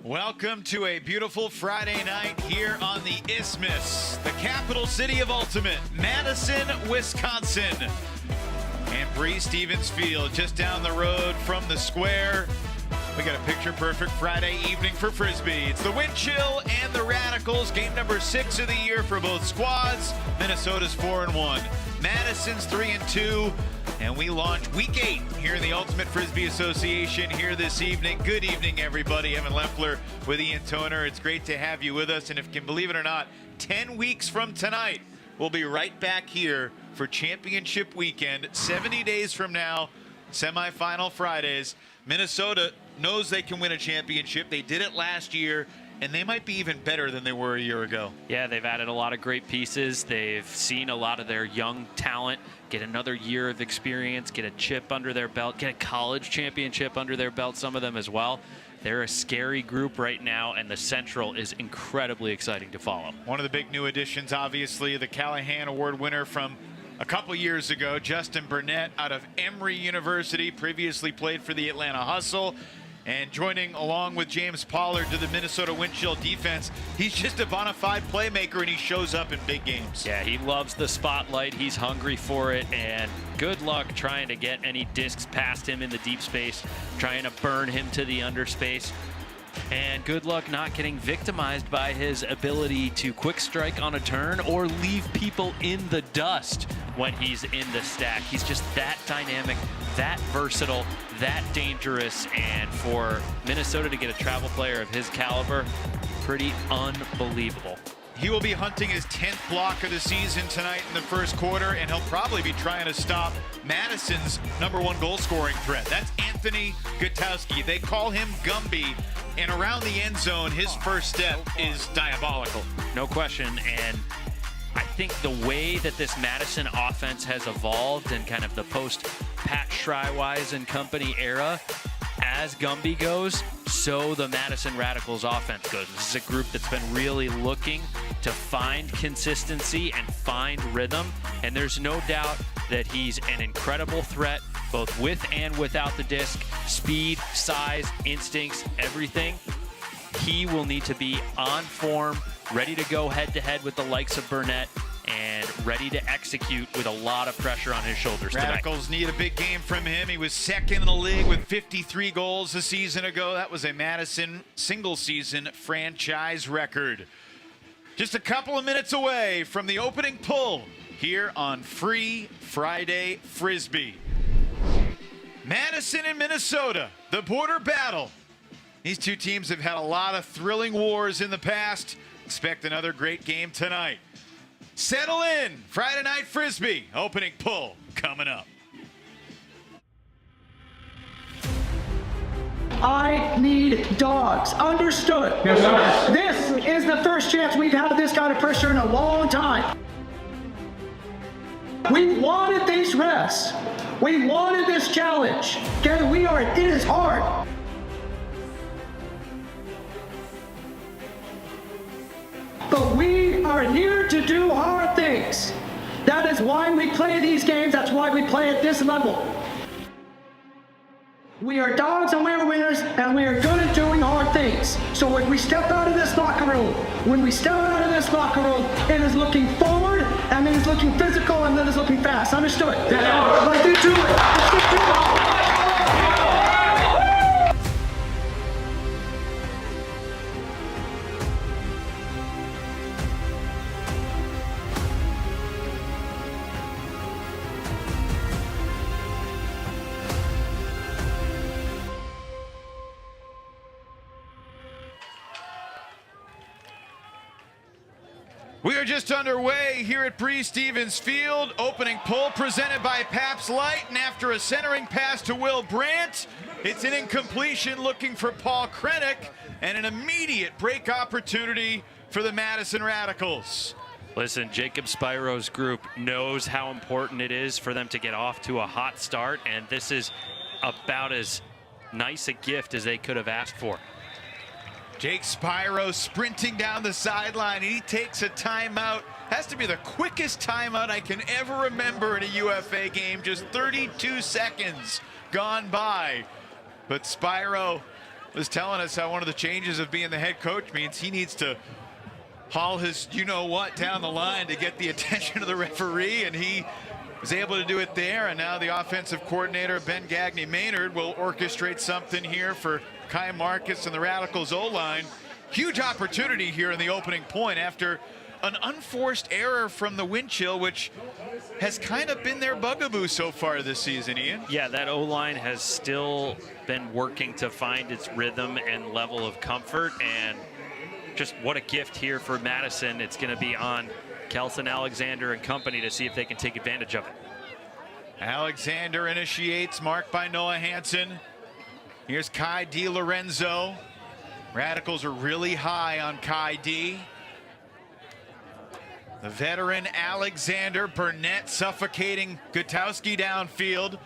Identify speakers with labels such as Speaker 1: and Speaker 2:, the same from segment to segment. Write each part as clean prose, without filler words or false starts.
Speaker 1: Welcome to a beautiful Friday night here on the Isthmus, the capital city of Ultimate, Madison, Wisconsin. And Bree Stevens Field, just down the road from the square. We got a picture-perfect Friday evening for Frisbee. It's the Wind Chill and the Radicals, game number 6 of the year for both squads. Minnesota's 4-1, Madison's 3-2, and we launch week 8 here in the Ultimate Frisbee Association here this evening. Good evening, everybody. Evan Leffler with Ian Toner. It's great to have you with us, and if you can believe it or not, 10 weeks from tonight, we'll be right back here for championship weekend. 70 days from now, semifinal Fridays. Minnesota knows they can win a championship. They did it last year, and they might be even better than they were a year ago.
Speaker 2: Yeah, they've added a lot of great pieces. They've seen a lot of their young talent get another year of experience, get a chip under their belt, get a college championship under their belt, some of them as well. They're a scary group right now, and the Central is incredibly exciting to follow. One
Speaker 1: of the big new additions, obviously, the Callahan Award winner from a couple years ago, Justin Burnett out of Emory University, previously played for the Atlanta Hustle. And joining along with James Pollard to the Minnesota Wind Chill defense, he's just a bona fide playmaker, and he shows up in big games.
Speaker 2: Yeah, he loves the spotlight. He's hungry for it, and good luck trying to get any discs past him in the deep space, trying to burn him to the underspace. And good luck not getting victimized by his ability to quick strike on a turn or leave people in the dust when he's in the stack. He's just that dynamic, that versatile, that dangerous, and for Minnesota to get a travel player of his caliber, pretty unbelievable.
Speaker 1: He will be hunting his 10th block of the season tonight in the first quarter, and he'll probably be trying to stop Madison's #1 goal scoring threat. That's Anthony Gutowski. They call him Gumby, and around the end zone, his first step is diabolical.
Speaker 2: No question, and I think the way that this Madison offense has evolved and kind of the post-Pat Schreiwise and company era, as Gumby goes, so the Madison Radicals offense goes. This is a group that's been really looking to find consistency and find rhythm, and there's no doubt that he's an incredible threat, both with and without the disc. Speed, size, instincts, everything. He will need to be on form, ready to go head-to-head with the likes of Burnett, and ready to execute with a lot of pressure on his shoulders tonight.
Speaker 1: Radicals need a big game from him. He was second in the league with 53 goals a season ago. That was a Madison single-season franchise record. Just a couple of minutes away from the opening pull here on Free Friday Frisbee. Madison and Minnesota, the border battle. These two teams have had a lot of thrilling wars in the past. Expect another great game tonight. Settle in. Friday Night Frisbee. Opening pull coming up.
Speaker 3: I need dogs. Understood. Yes, sir. This is the first chance we've had this kind of pressure in a long time. We wanted these rests. We wanted this challenge. Okay, it is hard. But we are here to do hard things. That is why we play these games. That's why we play at this level. We are dogs and we are winners, and we are good at doing hard things. So when we step out of this locker room, it is looking forward, and it is looking physical, and it is looking fast. Understood? Let's get to it. Let's get to it.
Speaker 1: We are just underway here at Bree Stevens Field. Opening pull presented by Pabst Light, and after a centering pass to Will Brandt, it's an incompletion looking for Paul Krennick, and an immediate break opportunity for the Madison Radicals.
Speaker 2: Listen, Jacob Spiro's group knows how important it is for them to get off to a hot start, and this is about as nice a gift as they could have asked for.
Speaker 1: Jake Spiro sprinting down the sideline. He takes a timeout. Has to be the quickest timeout I can ever remember in a UFA game. Just 32 seconds gone by. But Spiro was telling us how one of the changes of being the head coach means he needs to haul his you-know-what down the line to get the attention of the referee, and he was able to do it there. And now the offensive coordinator, Ben Gagne-Maynard, will orchestrate something here for Kai Marcus and the Radicals O-line. Huge opportunity here in the opening point after an unforced error from the wind chill, which has kind of been their bugaboo so far this season, Ian.
Speaker 2: Yeah, that O-line has still been working to find its rhythm and level of comfort, and just what a gift here for Madison. It's going to be on Kelson Alexander and company to see if they can take advantage of it.
Speaker 1: Alexander initiates, marked by Noah Hansen. Here's Kai DiLorenzo. Radicals are really high on Kai D. The veteran Alexander, Burnett suffocating Gutowski downfield.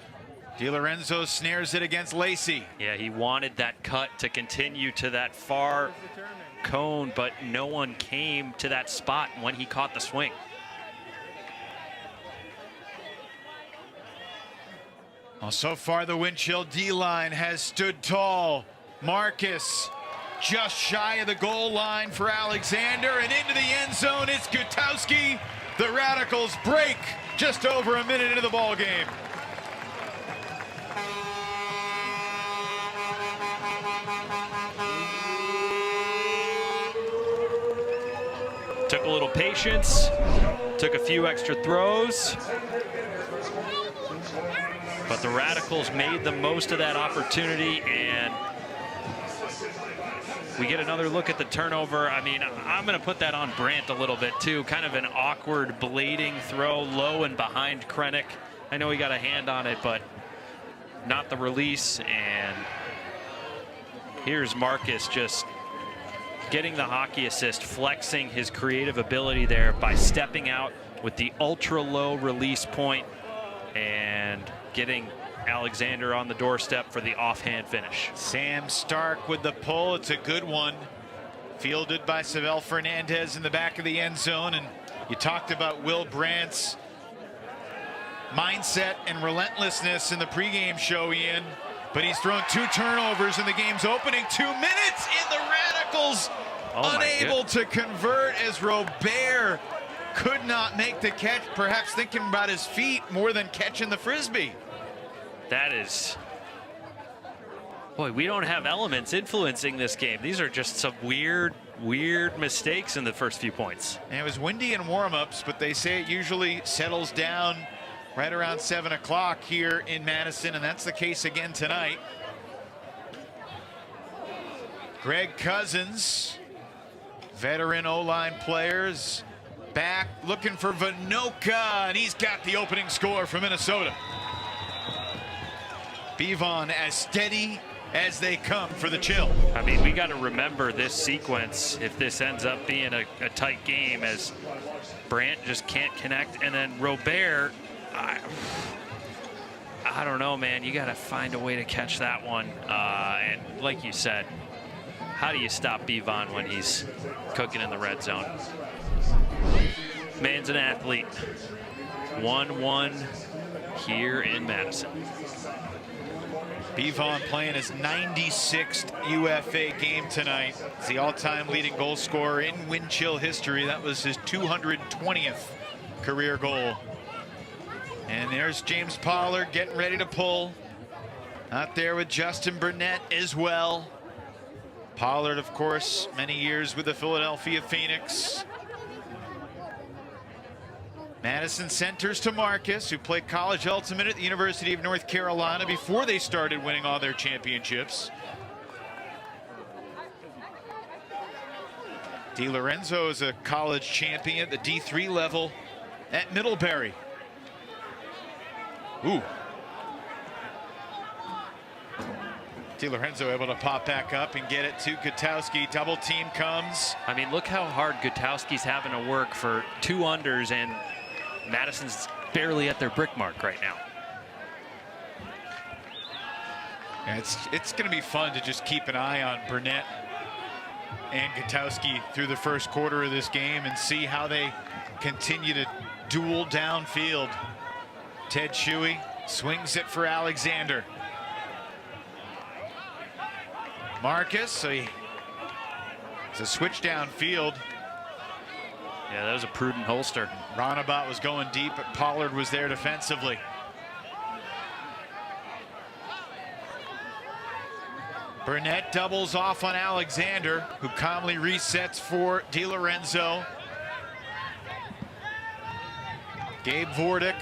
Speaker 1: DiLorenzo snares it against Lacey.
Speaker 2: Yeah, he wanted that cut to continue to that far cone, but no one came to that spot when he caught the swing.
Speaker 1: Well, so far the wind chill D-line has stood tall. Marcus just shy of the goal line for Alexander, and into the end zone it's Gutowski. The Radicals break just over a minute into the ball game.
Speaker 2: Took a little patience, took a few extra throws, but the Radicals made the most of that opportunity, and we get another look at the turnover. I mean, I'm going to put that on Brandt a little bit too. Kind of an awkward blading throw, low and behind Krennic. I know he got a hand on it, but not the release. And here's Marcus just getting the hockey assist, flexing his creative ability there by stepping out with the ultra low release point and getting Alexander on the doorstep for the offhand finish.
Speaker 1: Sam Stark with the pull. It's a good one. Fielded by Savel Fernandez in the back of the end zone. And you talked about Will Brandt's mindset and relentlessness in the pregame show, Ian. But he's thrown 2 turnovers in the game's opening 2 minutes, in the Radicals unable to convert as Robert could not make the catch, perhaps thinking about his feet more than catching the Frisbee.
Speaker 2: That is, boy, we don't have elements influencing this game. These are just some weird mistakes in the first few points.
Speaker 1: And it was windy in warm-ups, but they say it usually settles down right around 7 o'clock here in Madison, and that's the case again tonight. Greg Cousins, veteran O-line players, back looking for Vinoka, and he's got the opening score for Minnesota. Bevon as steady as they come for the chill.
Speaker 2: I mean, we got to remember this sequence if this ends up being a tight game, as Brandt just can't connect, and then Robert, I don't know, man. You got to find a way to catch that one. And like you said, how do you stop Bevon when he's cooking in the red zone? Man's an athlete. 1-1 here in Madison.
Speaker 1: Bevon playing his 96th UFA game tonight. He's the all-time leading goal scorer in wind chill history. That was his 220th career goal. And there's James Pollard getting ready to pull. Out there with Justin Burnett as well. Pollard, of course, many years with the Philadelphia Phoenix. Madison centers to Marcus, who played college ultimate at the University of North Carolina before they started winning all their championships. DiLorenzo is a college champion at the D3 level at Middlebury. Ooh. DiLorenzo able to pop back up and get it to Gutowski. Double team comes.
Speaker 2: I mean, look how hard Gutowski's having to work for 2 unders, and Madison's barely at their brick mark right now.
Speaker 1: And it's going to be fun to just keep an eye on Burnett and Gutowski through the first quarter of this game and see how they continue to duel downfield. Ted Shuey swings it for Alexander. Marcus, so it's a switch downfield.
Speaker 2: Yeah, that was a prudent holster.
Speaker 1: Roundabout was going deep, but Pollard was there defensively. Burnett doubles off on Alexander, who calmly resets for DiLorenzo. Gabe Vordick,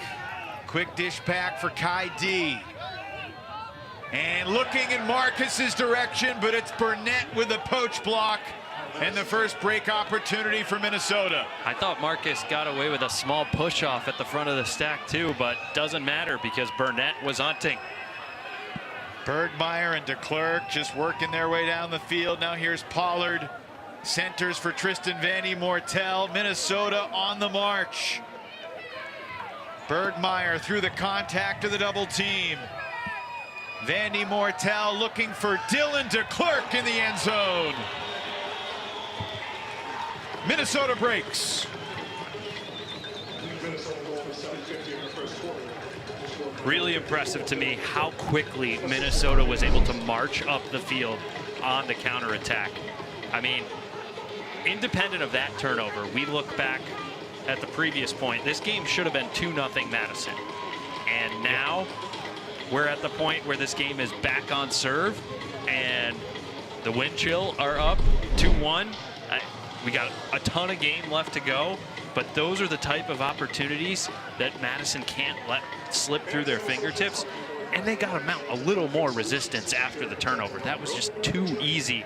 Speaker 1: quick dish pack for Kai D. And looking in Marcus's direction, but it's Burnett with a poach block. And the first break opportunity for Minnesota.
Speaker 2: I thought Marcus got away with a small push-off at the front of the stack too, but doesn't matter because Burnett was hunting.
Speaker 1: Bergmeyer and DeClerc just working their way down the field. Now here's Pollard. Centers for Tristan Vandy Mortel. Minnesota on the march. Bergmeyer through the contact of the double team. Vandy Mortel looking for Dylan DeClerc in the end zone. Minnesota breaks.
Speaker 2: Really impressive to me how quickly Minnesota was able to march up the field on the counterattack. I mean, independent of that turnover, we look back at the previous point. This game should have been 2-0 Madison. And now we're at the point where this game is back on serve and the wind chill are up 2-1. We got a ton of game left to go, but those are the type of opportunities that Madison can't let slip through their fingertips, and they got to mount a little more resistance after the turnover. That was just too easy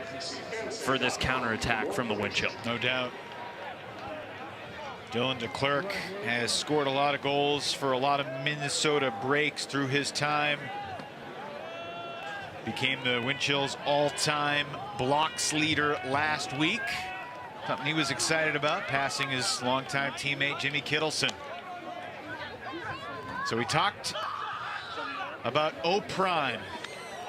Speaker 2: for this counterattack from the wind chill.
Speaker 1: No doubt. Dylan DeClerc has scored a lot of goals for a lot of Minnesota breaks through his time. Became the wind chill's all-time blocks leader last week. Something he was excited about, passing his longtime teammate Jimmy Kittleson. So we talked about O-Prime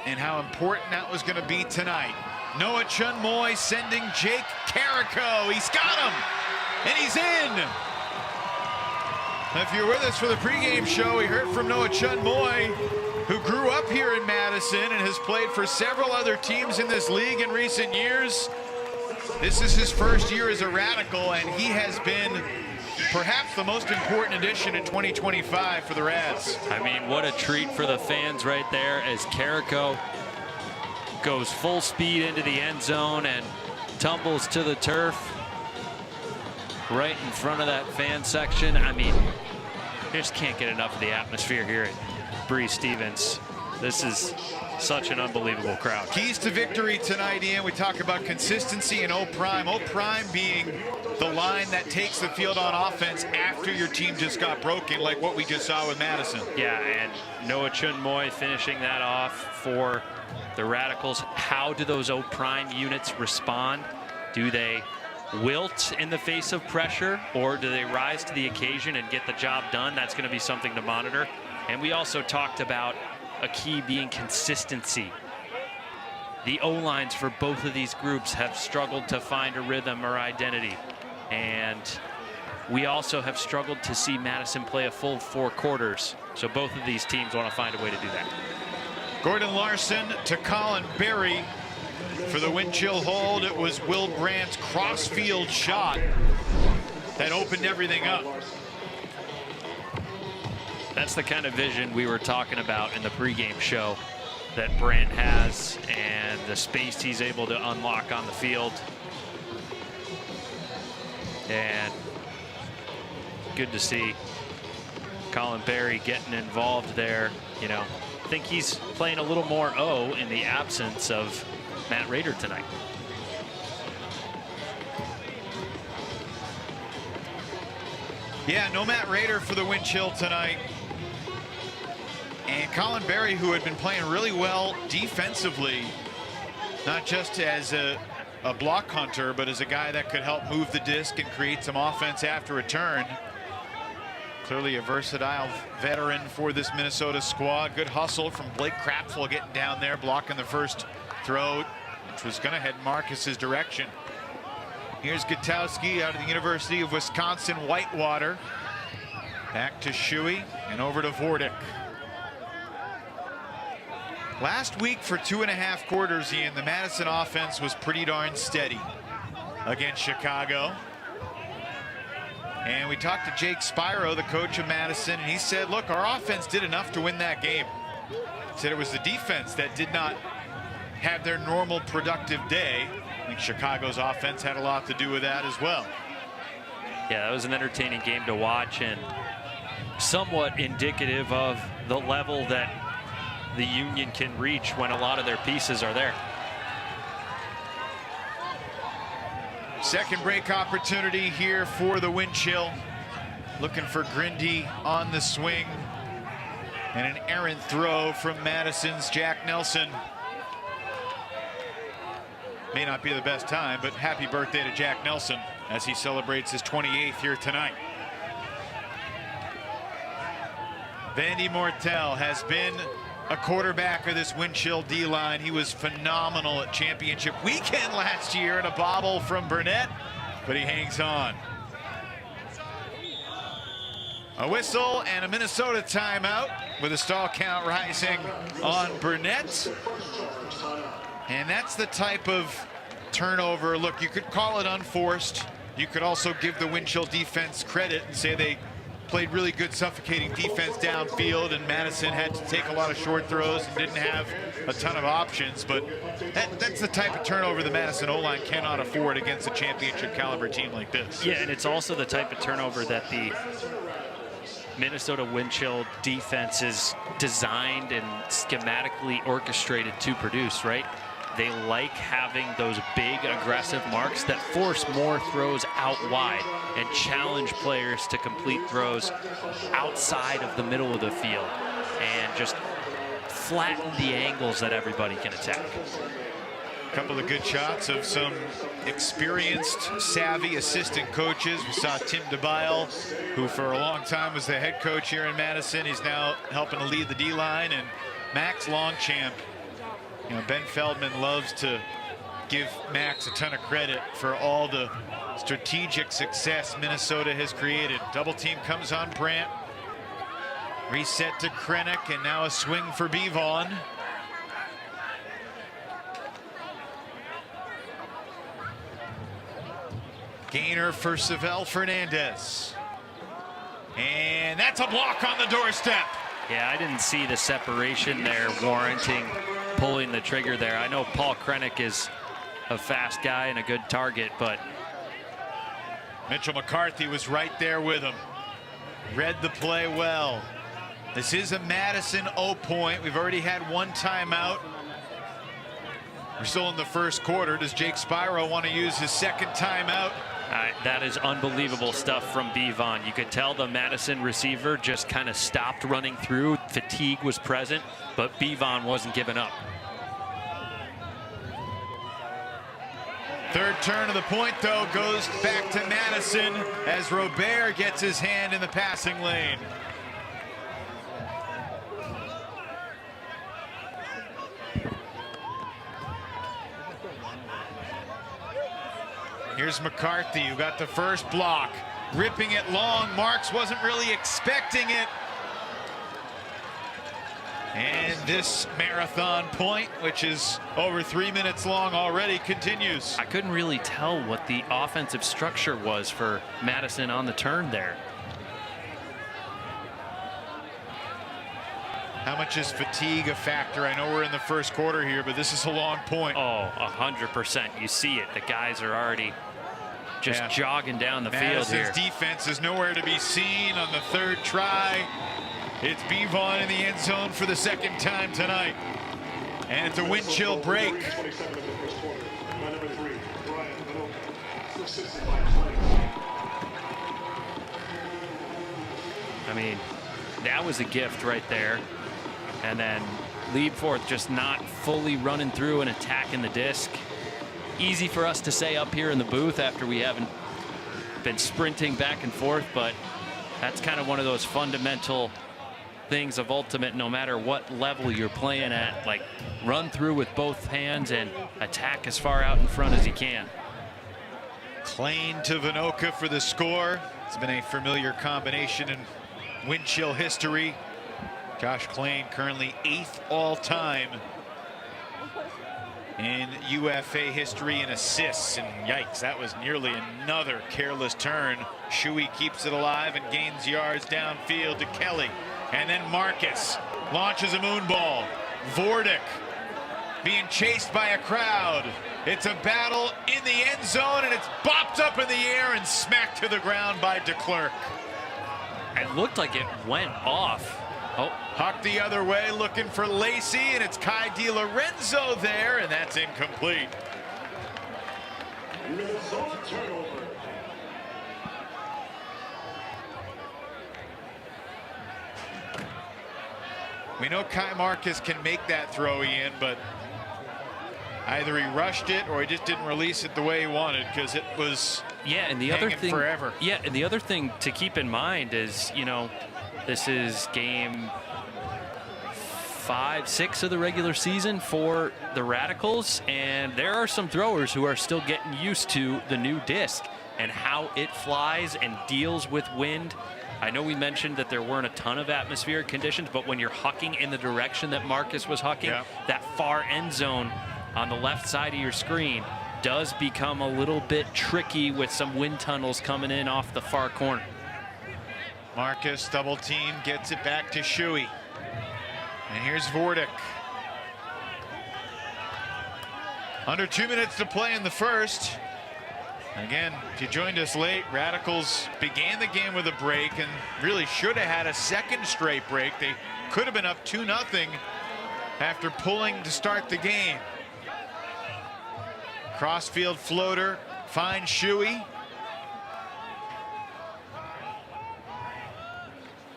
Speaker 1: and how important that was going to be tonight. Noah Chunmoy sending Jake Carrico. He's got him, and he's in. Now, if you're with us for the pregame show, we heard from Noah Chunmoy, who grew up here in Madison and has played for several other teams in this league in recent years. This is his first year as a Radical, and he has been perhaps the most important addition in 2025 for the Rads.
Speaker 2: I mean, what a treat for the fans right there as Carrico goes full speed into the end zone and tumbles to the turf right in front of that fan section. I mean, just can't get enough of the atmosphere here at Breeze Stevens. This is such an unbelievable crowd.
Speaker 1: Keys to victory tonight, Ian. We talk about consistency and O-Prime. O-Prime being the line that takes the field on offense after your team just got broken, like what we just saw with Madison.
Speaker 2: Yeah, and Noah Chunmoy finishing that off for the Radicals. How do those O-Prime units respond? Do they wilt in the face of pressure, or do they rise to the occasion and get the job done? That's going to be something to monitor. And we also talked about a key being consistency. The O-lines for both of these groups have struggled to find a rhythm or identity. And we also have struggled to see Madison play a full 4 quarters. So both of these teams want to find a way to do that.
Speaker 1: Gordon Larson to Colin Berry for the wind chill hold. It was Will Brandt's cross-field shot that opened everything up.
Speaker 2: That's the kind of vision we were talking about in the pregame show that Brandt has, and the space he's able to unlock on the field. And good to see Colin Berry getting involved there. You know, I think he's playing a little more O in the absence of Matt Rader tonight.
Speaker 1: Yeah, no Matt Rader for the wind chill tonight. And Colin Berry, who had been playing really well defensively, not just as a block hunter, but as a guy that could help move the disc and create some offense after a turn. Clearly a versatile veteran for this Minnesota squad. Good hustle from Blake Crapful getting down there, blocking the first throw, which was going to head Marcus's direction. Here's Gutowski out of the University of Wisconsin-Whitewater. Back to Shuey and over to Vordick. Last week for 2.5 quarters, Ian, the Madison offense was pretty darn steady against Chicago. And we talked to Jake Spiro, the coach of Madison, and he said, look, our offense did enough to win that game. He said it was the defense that did not have their normal productive day. I think Chicago's offense had a lot to do with that as well.
Speaker 2: Yeah, that was an entertaining game to watch and somewhat indicative of the level that the Union can reach when a lot of their pieces are there.
Speaker 1: Second break opportunity here for the Wind Chill. Looking for Grindy on the swing. And an errant throw from Madison's Jack Nelson. May not be the best time, but happy birthday to Jack Nelson as he celebrates his 28th here tonight. Vandy Mortel has been a quarterback of this Wind Chill D-line. He was phenomenal at championship weekend last year in a bobble from Burnett, but he hangs on. A whistle and a Minnesota timeout with a stall count rising on Burnett. And that's the type of turnover. Look, you could call it unforced. You could also give the Wind Chill defense credit and say they played really good suffocating defense downfield, and Madison had to take a lot of short throws and didn't have a ton of options. But that's the type of turnover the Madison O-line cannot afford against a championship caliber team like this.
Speaker 2: Yeah, and it's also the type of turnover that the Minnesota Wind Chill defense is designed and schematically orchestrated to produce, right? They like having those big aggressive marks that force more throws out wide and challenge players to complete throws outside of the middle of the field and just flatten the angles that everybody can attack.
Speaker 1: A couple of good shots of some experienced, savvy assistant coaches. We saw Tim DeBile, who for a long time was the head coach here in Madison. He's now helping to lead the D-line, and Max Longchamp. You know, Ben Feldman loves to give Max a ton of credit for all the strategic success Minnesota has created. Double team comes on Brandt. Reset to Krennic, and now a swing for Bevon. Gainer for Savell Fernandez. And that's a block on the doorstep.
Speaker 2: Yeah, I didn't see the separation there warranting pulling the trigger there. I know Paul Krennic is a fast guy and a good target, but
Speaker 1: Mitchell McCarthy was right there with him. Read the play well. This is a Madison O-point. We've already had one timeout. We're still in the first quarter. Does Jake Spiro want to use his second timeout?
Speaker 2: That is unbelievable stuff from Bevon. You could tell the Madison receiver just kind of stopped running through. Fatigue was present, but Bevon wasn't giving up.
Speaker 1: Third turn of the point, though, goes back to Madison as Robert gets his hand in the passing lane. Here's McCarthy, who got the first block. Ripping it long. Marks wasn't really expecting it. And this marathon point, which is over 3 minutes long already, continues.
Speaker 2: I couldn't really tell what the offensive structure was for Madison on the turn there.
Speaker 1: How much is fatigue a factor? I know we're in the first quarter here, but this is a long point.
Speaker 2: Oh, 100%. You see it. The guys are already just jogging down the field here.
Speaker 1: Madison's defense is nowhere to be seen on the third try. It's Bevon in the end zone for the second time tonight. And it's a Wind Chill break.
Speaker 2: I mean, that was a gift right there. And then Liebforth just not fully running through and attacking the disc. Easy for us to say up here in the booth after we haven't been sprinting back and forth, but that's kind of one of those fundamental things of Ultimate. No matter what level you're playing at, like, run through with both hands and attack as far out in front as you can.
Speaker 1: Klain to Vinoka for the score. It's been a familiar combination in Wind Chill history. Josh Klain currently 8th all-time in UFA history in assists, and yikes, that was nearly another careless turn. Shuey keeps it alive and gains yards downfield to Kelly, and then Marcus launches a moon ball. Vordic being chased by a crowd. It's a battle in the end zone, and it's bopped up in the air and smacked to the ground by DeClercq.
Speaker 2: It looked like it went off. Oh,
Speaker 1: Huck the other way, looking for Lacey, and it's Kai DiLorenzo there, and that's incomplete. We know Kai Marcus can make that throw, Ian, but either he rushed it or he just didn't release it the way he wanted, because it was
Speaker 2: and the other thing
Speaker 1: forever.
Speaker 2: Yeah, and the other thing to keep in mind is, you know, this is game 5, 6 of the regular season for the Radicals, and there are some throwers who are still getting used to the new disc and how it flies and deals with wind. I know we mentioned that there weren't a ton of atmospheric conditions, but when you're hucking in the direction that Marcus was hucking, that far end zone on the left side of your screen does become a little bit tricky with some wind tunnels coming in off the far corner.
Speaker 1: Marcus double team, gets it back to Shuey. And here's Vordic. Under 2 minutes to play in the first. Again, if you joined us late, Radicals began the game with a break and really should have had a second straight break. They could have been up 2-0 after pulling to start the game. Crossfield floater finds Shuey.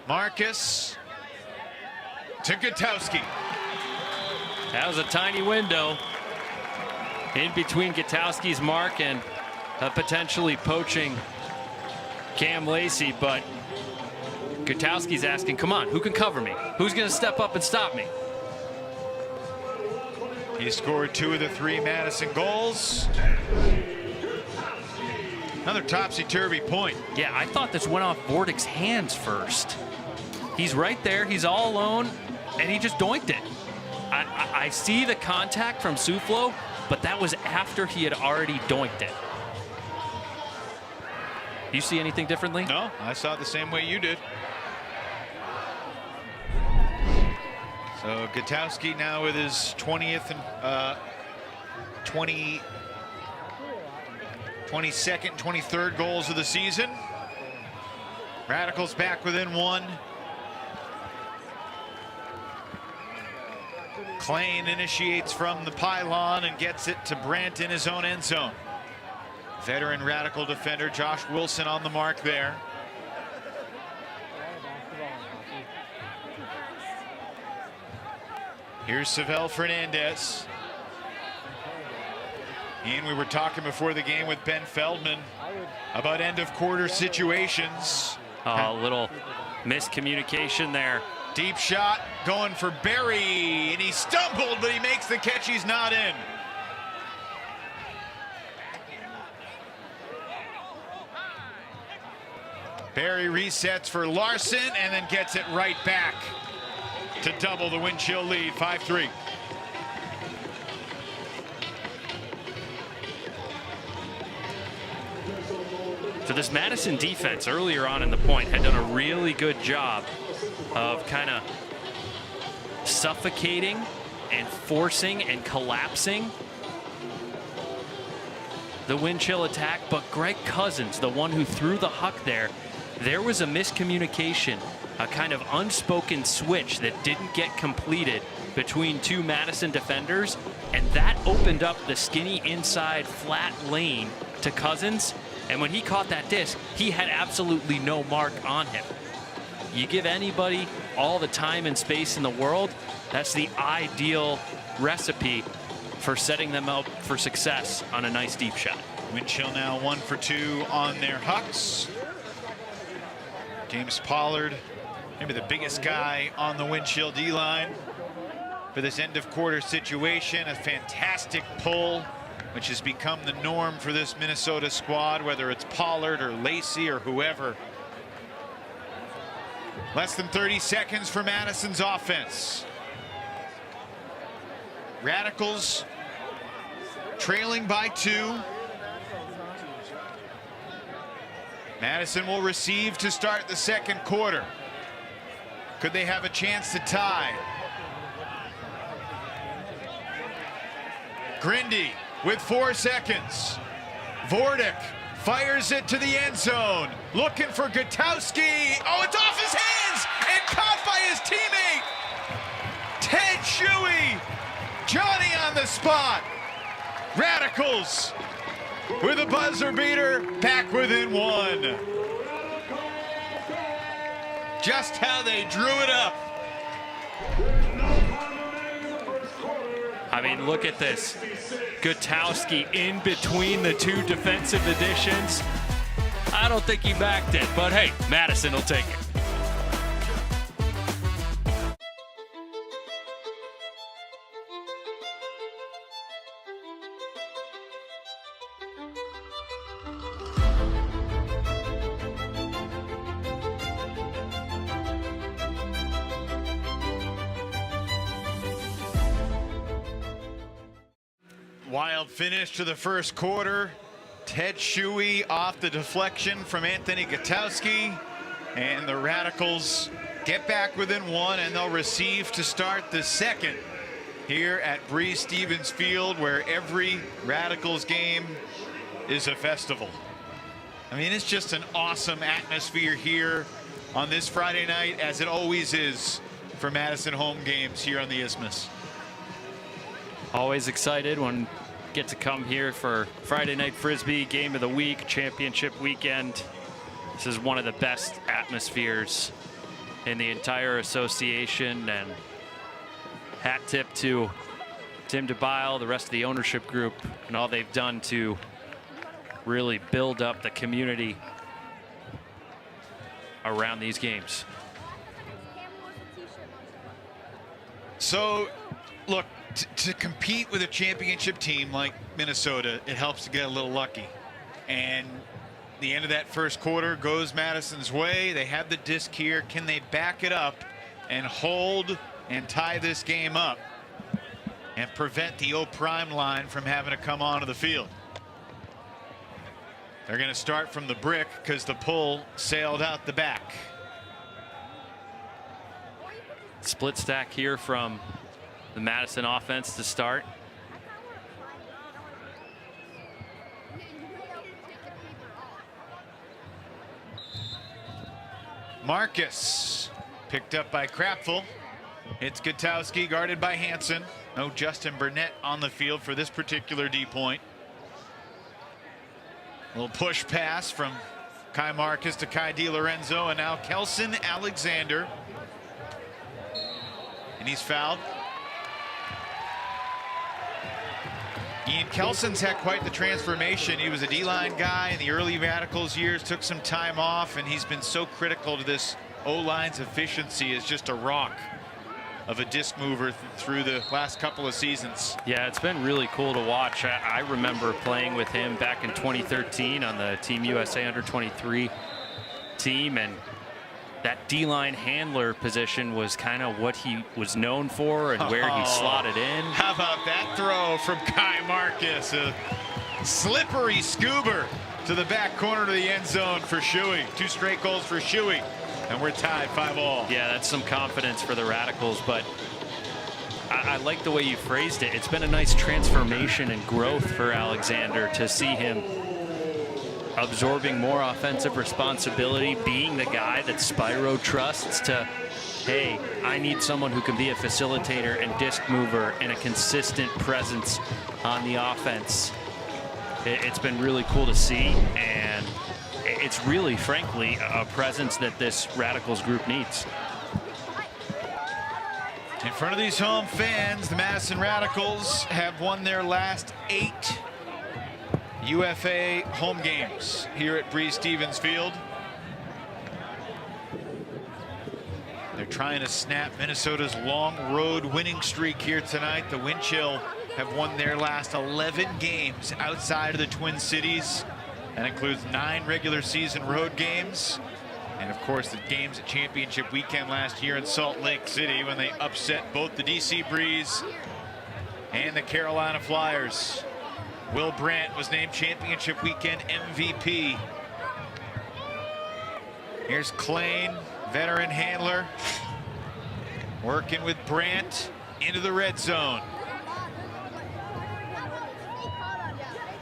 Speaker 1: Marcus to Gutowski.
Speaker 2: That was a tiny window in between Gutowski's mark and potentially poaching Cam Lacey, but Gutowski's asking, come on, who can cover me? Who's going to step up and stop me?
Speaker 1: He scored 2 of the 3 Madison goals. Another topsy-turvy point.
Speaker 2: Yeah, I thought this went off Vordic's hands first. He's right there, he's all alone, and he just doinked it. I see the contact from Suflo, but that was after he had already doinked it. Do you see anything differently?
Speaker 1: No, I saw it the same way you did. So Gutowski now with his 20th and 22nd, 23rd goals of the season. Radicals back within 1. Klain initiates from the pylon and gets it to Brandt in his own end zone. Veteran Radical defender Josh Wilson on the mark there. Here's Savel Fernandez. And we were talking before the game with Ben Feldman about end of quarter situations.
Speaker 2: A little miscommunication there.
Speaker 1: Deep shot going for Barry, and he stumbled, but he makes the catch. He's not in. Barry resets for Larson and then gets it right back to double the wind chill lead, 5-3.
Speaker 2: So this Madison defense earlier on in the point had done a really good job of kind of suffocating and forcing and collapsing the wind chill attack, but Greg Cousins, the one who threw the huck there was a miscommunication, a kind of unspoken switch that didn't get completed between 2 Madison defenders, and that opened up the skinny inside flat lane to Cousins, and when he caught that disc, he had absolutely no mark on him. You give anybody all the time and space in the world, that's the ideal recipe for setting them up for success on a nice deep shot.
Speaker 1: Wind chill now 1 for 2 on their hucks. James Pollard, maybe the biggest guy on the wind chill D-line for this end of quarter situation. A fantastic pull, which has become the norm for this Minnesota squad, whether it's Pollard or Lacey or whoever. Less than 30 seconds for Madison's offense. Radicals trailing by 2. Madison will receive to start the second quarter. Could they have a chance to tie? Grindy with 4 seconds. Vordic fires it to the end zone. Looking for Gutowski. Oh, it's off his hands and caught by his teammate. Ted Shuey. Johnny on the spot. Radicals with a buzzer beater, back within 1. Just how they drew it up.
Speaker 2: I mean, look at this. Gutowski in between the 2 defensive additions. I don't think he backed it, but hey, Madison will take it.
Speaker 1: Wild finish to the first quarter. Ted Shuey off the deflection from Anthony Gutowski. And the Radicals get back within 1, and they'll receive to start the second here at Breese Stevens Field, where every Radicals game is a festival. I mean, it's just an awesome atmosphere here on this Friday night, as it always is for Madison home games here on the Isthmus.
Speaker 2: Always excited when get to come here for Friday Night Frisbee, game of the week, championship weekend. This is one of the best atmospheres in the entire association, and hat tip to Tim DeBile, the rest of the ownership group, and all they've done to really build up the community around these games.
Speaker 1: So, look, to compete with a championship team like Minnesota, it helps to get a little lucky. And the end of that first quarter goes Madison's way. They have the disc here. Can they back it up and hold and tie this game up and prevent the O-Prime line from having to come onto the field? They're going to start from the brick because the pull sailed out the back.
Speaker 2: Split stack here from the Madison offense to start.
Speaker 1: Marcus picked up by Krapfel. It's Gutowski guarded by Hansen. No Justin Burnett on the field for this particular D point. A little push pass from Kai Marcus to Kai DiLorenzo, and now Kelson Alexander. And he's fouled. Ian Kelson's had quite the transformation. He was a D-line guy in the early Radicals years, took some time off, and he's been so critical to this O-line's efficiency as just a rock of a disc mover through the last couple of seasons.
Speaker 2: Yeah, it's been really cool to watch. I remember playing with him back in 2013 on the Team USA Under-23 team, and that D-line handler position was kind of what he was known for and where he slotted in.
Speaker 1: How about that throw from Kai Marcus? A slippery scuba to the back corner to the end zone for Shuey. 2 straight goals for Shuey, and we're tied 5-all.
Speaker 2: Yeah, that's some confidence for the Radicals, but I like the way you phrased it. It's been a nice transformation and growth for Alexander to see him absorbing more offensive responsibility, being the guy that Spyro trusts to, hey, I need someone who can be a facilitator and disc mover and a consistent presence on the offense. It's been really cool to see, and it's really, frankly, a presence that this Radicals group needs.
Speaker 1: In front of these home fans, the Madison Radicals have won their last 8 UFA home games here at Breese Stevens Field. They're trying to snap Minnesota's long road winning streak here tonight. The Wind Chill have won their last 11 games outside of the Twin Cities. That includes 9 regular season road games. And of course, the games at championship weekend last year in Salt Lake City when they upset both the DC Breeze and the Carolina Flyers. Will Brandt was named championship weekend MVP. Here's Klein, veteran handler, working with Brandt into the red zone.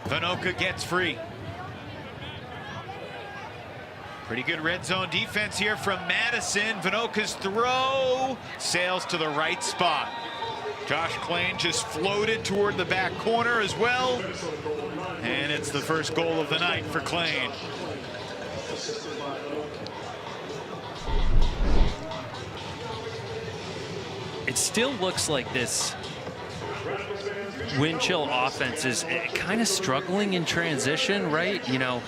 Speaker 1: Vanoka gets free. Pretty good red zone defense here from Madison. Vanoka's throw sails to the right spot. Josh Klein just floated toward the back corner as well. And it's the first goal of the night for Klein.
Speaker 2: It still looks like this wind chill offense is kind of struggling in transition, right? You know,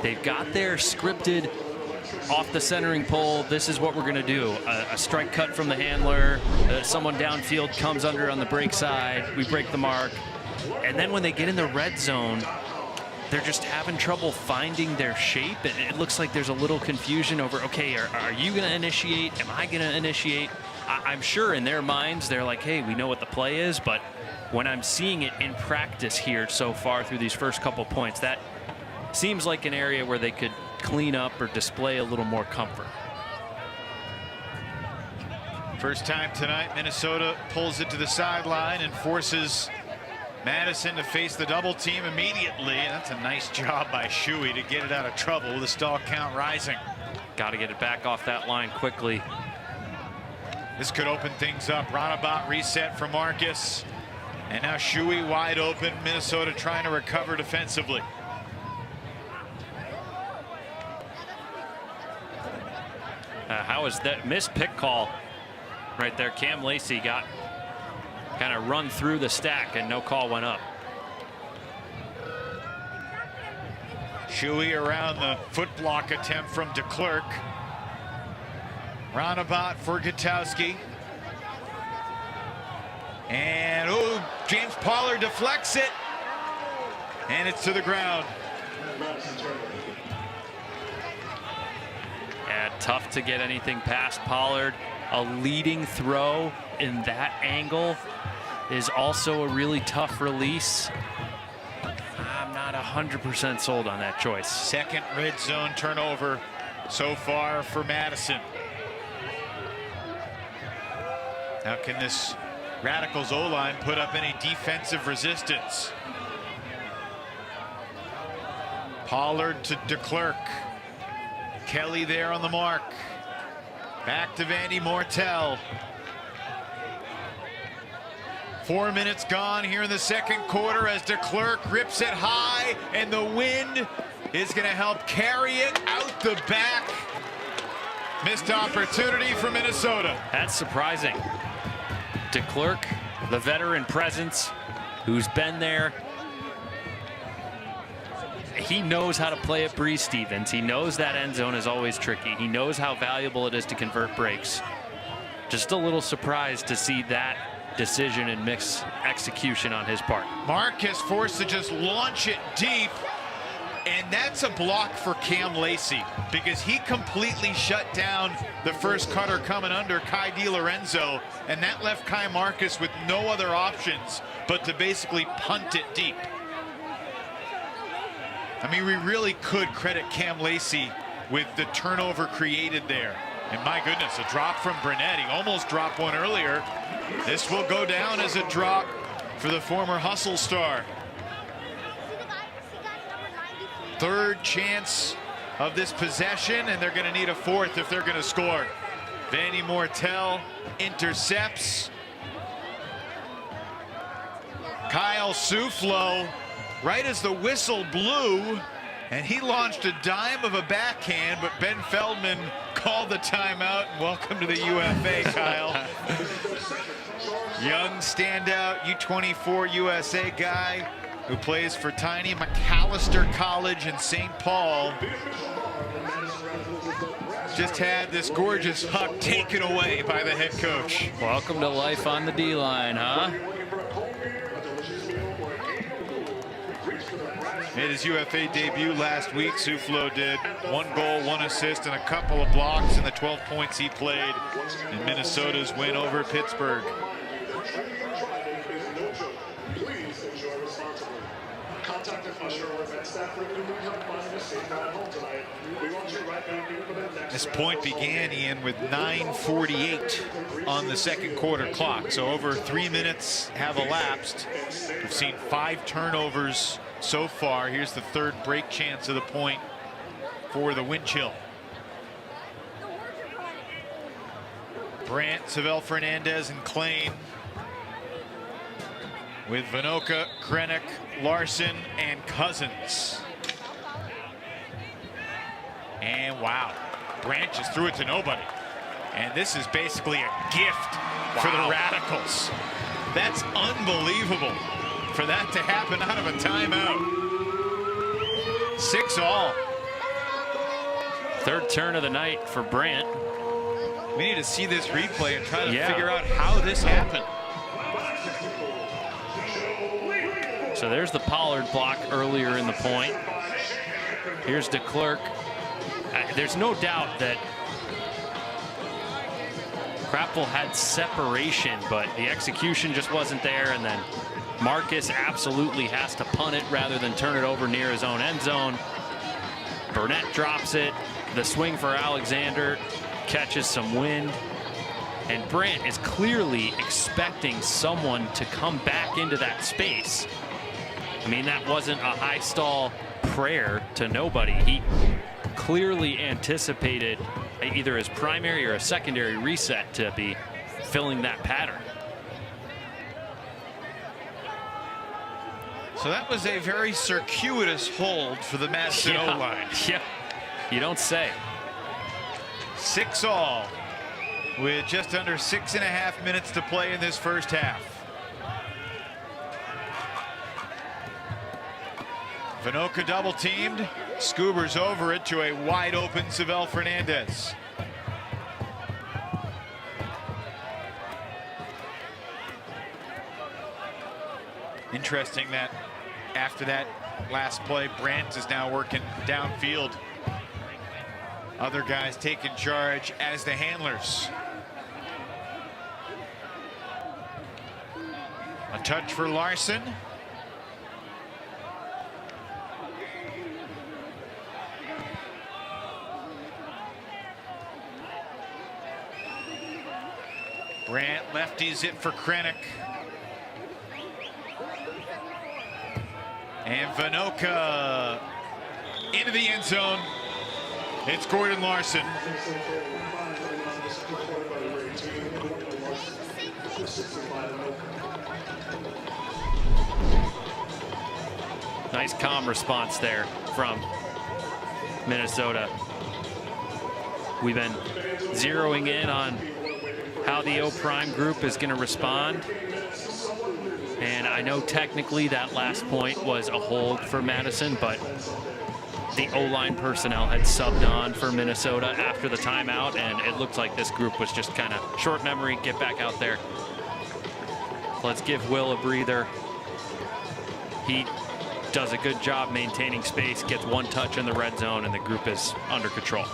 Speaker 2: they've got their scripted off the centering pole. This is what we're going to do. A strike cut from the handler. Someone downfield comes under on the break side. We break the mark. And then when they get in the red zone, they're just having trouble finding their shape. It looks like there's a little confusion over, okay, are you going to initiate? Am I going to initiate? I'm sure in their minds, they're like, hey, we know what the play is. But when I'm seeing it in practice here so far through these first couple points, that seems like an area where they could clean up or display a little more comfort.
Speaker 1: First time tonight, Minnesota pulls it to the sideline and forces Madison to face the double team immediately. That's a nice job by Shuey to get it out of trouble with the stall count rising.
Speaker 2: Got to get it back off that line quickly.
Speaker 1: This could open things up. Roundabout reset for Marcus. And now Shuey wide open. Minnesota trying to recover defensively.
Speaker 2: How is that missed pick call right there? Cam Lacey got kind of run through the stack and no call went up.
Speaker 1: Shuey around the foot block attempt from DeClerc. Roundabout for Gutowski. And oh, James Pollard deflects it. And it's to the ground.
Speaker 2: Yeah, tough to get anything past Pollard. A leading throw in that angle is also a really tough release. I'm not 100% sold on that choice.
Speaker 1: Second red zone turnover so far for Madison. How can this Radicals O-line put up any defensive resistance? Pollard to DeClerc. Kelly there on the mark. Back to Vandy Mortel. 4 minutes gone here in the second quarter as DeClerc rips it high, and the wind is going to help carry it out the back. Missed opportunity for Minnesota.
Speaker 2: That's surprising. DeClerc, the veteran presence, who's been there. He knows how to play at Breeze Stevens. He knows that end zone is always tricky. He knows how valuable it is to convert breaks. Just a little surprised to see that decision and mix execution on his part.
Speaker 1: Marcus forced to just launch it deep, and that's a block for Cam Lacey because he completely shut down the first cutter coming under Kai DiLorenzo, and that left Kai Marcus with no other options but to basically punt it deep. I mean, we really could credit Cam Lacey with the turnover created there. And my goodness, a drop from Burnett. He almost dropped one earlier. This will go down as a drop for the former Hustle star. Third chance of this possession, and they're going to need a fourth if they're going to score. Vandy Mortel intercepts. Kyle Suflo, right as the whistle blew, and he launched a dime of a backhand, but Ben Feldman called the timeout. Welcome to the UFA, Kyle. Young standout U24 USA guy who plays for tiny McAllister College in St. Paul. Just had this gorgeous huck taken away by the head coach.
Speaker 2: Welcome to life on the D-line, huh?
Speaker 1: Made his UFA debut last week. Suflo did 1 goal, 1 assist, and a couple of blocks in the 12 points he played in Minnesota's win over Pittsburgh. This point began, Ian, with 9:48 on the second quarter clock. So over 3 minutes have elapsed. We've seen 5 turnovers so far. Here's the third break chance of the point for the wind chill. Brandt, Savell Fernandez, and Klein, with Vinoka, Krennic, Larson, and Cousins. And wow, Brandt just threw it to nobody. And this is basically a gift for the Radicals. That's unbelievable for that to happen out of a timeout. 6-all.
Speaker 2: Third turn of the night for Brandt.
Speaker 1: We need to see this replay and try to figure out how this happened.
Speaker 2: So there's the Pollard block earlier in the point. Here's DeClercq. There's no doubt that Krappel had separation, but the execution just wasn't there. And then Marcus absolutely has to punt it rather than turn it over near his own end zone. Burnett drops it. The swing for Alexander catches some wind. And Brandt is clearly expecting someone to come back into that space. I mean, that wasn't a high stall prayer to nobody. He clearly anticipated either his primary or a secondary reset to be filling that pattern.
Speaker 1: So that was a very circuitous hold for the Madison O-line.
Speaker 2: Yeah, you don't say.
Speaker 1: 6-all with just under 6.5 minutes to play in this first half. Vinoka double teamed, scoobers over it to a wide open Savell Fernandez. Interesting that after that last play, Brandt is now working downfield. Other guys taking charge as the handlers. A touch for Larson. Brandt lefties it for Krennic. And Vinoka into the end zone. It's Gordon Larson.
Speaker 2: Nice calm response there from Minnesota. We've been zeroing in on how the O-Prime group is going to respond. And I know technically that last point was a hold for Madison, but the O-line personnel had subbed on for Minnesota after the timeout, and it looked like this group was just kind of short memory, get back out there. Let's give Will a breather. He does a good job maintaining space, gets 1 touch in the red zone, and the group is under control.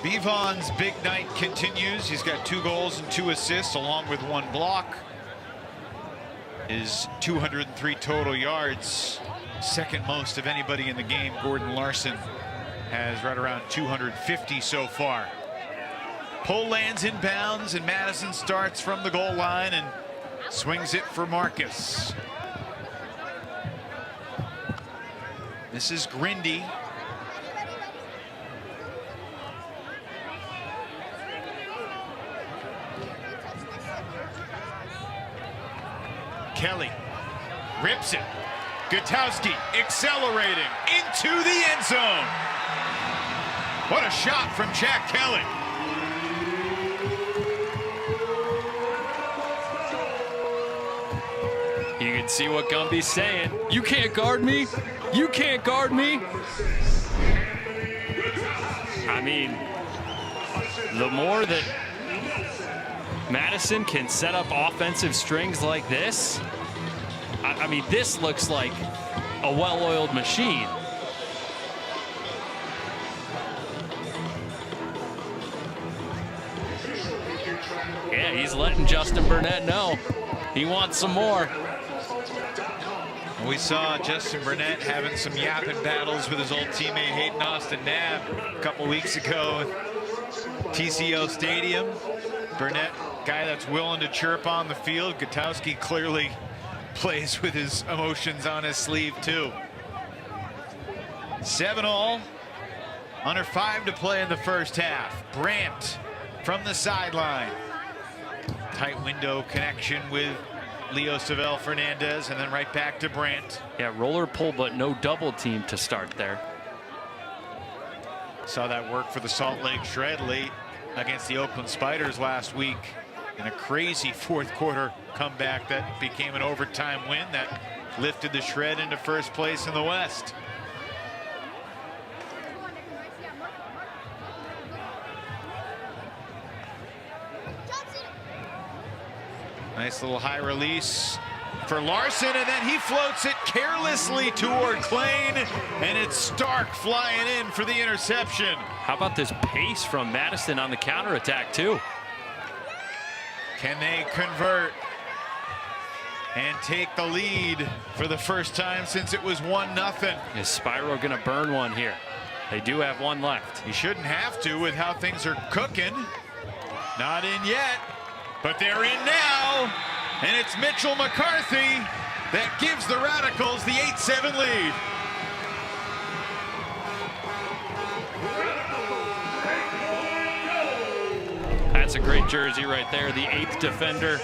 Speaker 1: Bevon's big night continues. He's got 2 goals and 2 assists along with 1 block. His 203 total yards, second most of anybody in the game. Gordon Larson has right around 250 so far. Pull lands inbounds, and Madison starts from the goal line and swings it for Marcus. This is Grindy. Kelly rips it. Gutowski accelerating into the end zone. What a shot from Jack Kelly.
Speaker 2: You can see what Gumby's saying. You can't guard me. You can't guard me. I mean, the more that Madison can set up offensive strings like this, I mean, this looks like a well-oiled machine. Yeah, he's letting Justin Burnett know he wants some more.
Speaker 1: We saw Justin Burnett having some yapping battles with his old teammate Hayden Austin-Knapp a couple weeks ago at TCO Stadium. Burnett, guy that's willing to chirp on the field. Gutowski clearly plays with his emotions on his sleeve too. 7-all, under 5 to play in the first half. Brandt from the sideline. Tight window connection with Leo Savell Fernandez, and then right back to Brandt.
Speaker 2: Yeah, roller pull, but no double team to start there.
Speaker 1: Saw that work for the Salt Lake Shred late against the Oakland Spiders last week in a crazy fourth quarter comeback that became an overtime win that lifted the Shred into first place in the West. Nice little high release for Larson, and then he floats it carelessly toward Klain, and it's Stark flying in for the interception.
Speaker 2: How about this pace from Madison on the counterattack too?
Speaker 1: Can they convert and take the lead for the first time since it was 1-0?
Speaker 2: Is Spyro gonna burn one here? They do have one left.
Speaker 1: He shouldn't have to with how things are cooking. Not in yet, but they're in now. And it's Mitchell McCarthy that gives the Radicals the 8-7 lead.
Speaker 2: That's a great jersey right there. The 8th defender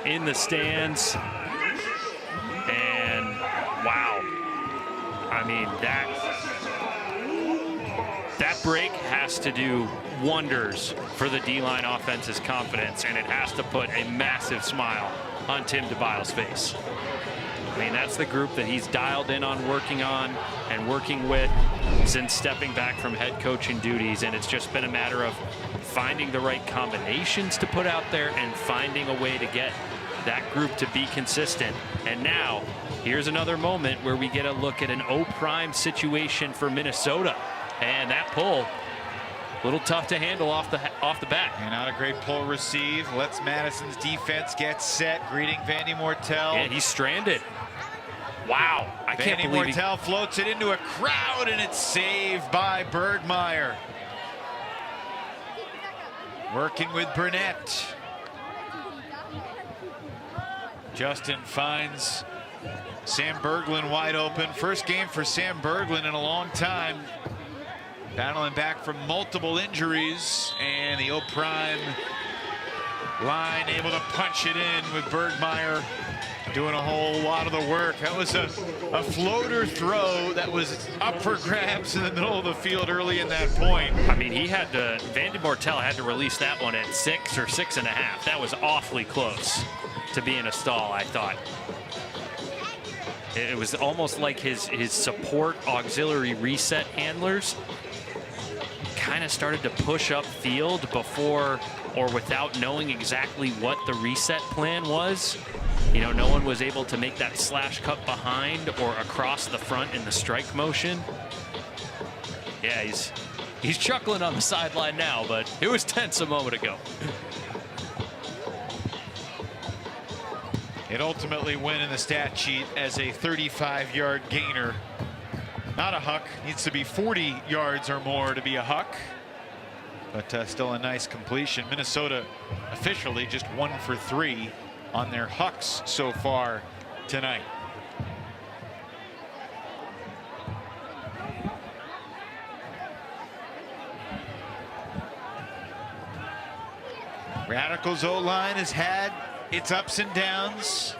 Speaker 2: in the stands. And wow. I mean, that break has to do wonders for the D-line offense's confidence, and it has to put a massive smile on Tim DeBile's face. I mean, that's the group that he's dialed in on and working with since stepping back from head coaching duties, and it's just been a matter of finding the right combinations to put out there and finding a way to get that group to be consistent. And now here's another moment where we get a look at an O-prime situation for Minnesota, and that pull a little tough to handle off the bat.
Speaker 1: And not a great pull receive. Lets Madison's defense get set. Greeting Vandy Mortel.
Speaker 2: And he's stranded. Wow. I can't believe
Speaker 1: Mortel floats it into a crowd, and it's saved by Bergmeyer. Working with Burnett. Justin finds Sam Berglund wide open. First game for Sam Berglund in a long time. Battling back from multiple injuries, and the O-prime line able to punch it in with Bergmeyer doing a whole lot of the work. That was a floater throw that was up for grabs in the middle of the field early in that point.
Speaker 2: I mean, Vandy Mortel had to release that one at 6 or 6.5. That was awfully close to being a stall, I thought. It was almost like his support auxiliary reset handlers kind of started to push up field before or without knowing exactly what the reset plan was. You know, no one was able to make that slash cut behind or across the front in the strike motion. Yeah, he's chuckling on the sideline now, but it was tense a moment ago.
Speaker 1: It ultimately went in the stat sheet as a 35-yard gainer. Not a huck. Needs to be 40 yards or more to be a huck. But still a nice completion. Minnesota officially just 1 for 3 on their hucks so far tonight. Radicals O-line has had its ups and downs.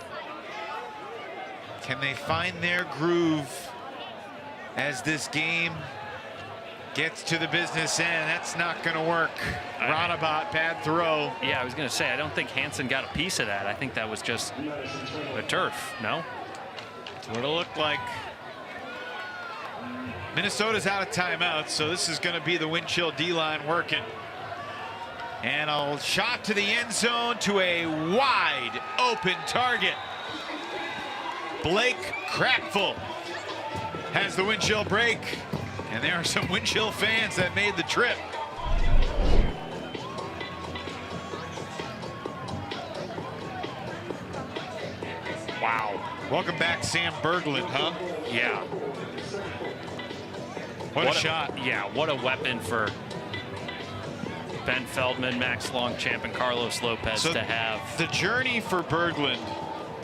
Speaker 1: Can they find their groove as this game gets to the business end? That's not going to work. Ronabat, bad throw.
Speaker 2: Yeah, I was going to say, I don't think Hansen got a piece of that. I think that was just a turf, no?
Speaker 1: That's what it looked like. Minnesota's out of timeout, so this is going to be the Windchill D-line working. And a shot to the end zone to a wide open target. Blake Crackful has the wind chill break, and there are some wind chill fans that made the trip.
Speaker 2: Wow.
Speaker 1: Welcome back, Sam Berglund, huh?
Speaker 2: Yeah.
Speaker 1: What a shot.
Speaker 2: Yeah, what a weapon for Ben Feldman, Max Longchamp, and Carlos Lopez to have.
Speaker 1: The journey for Berglund,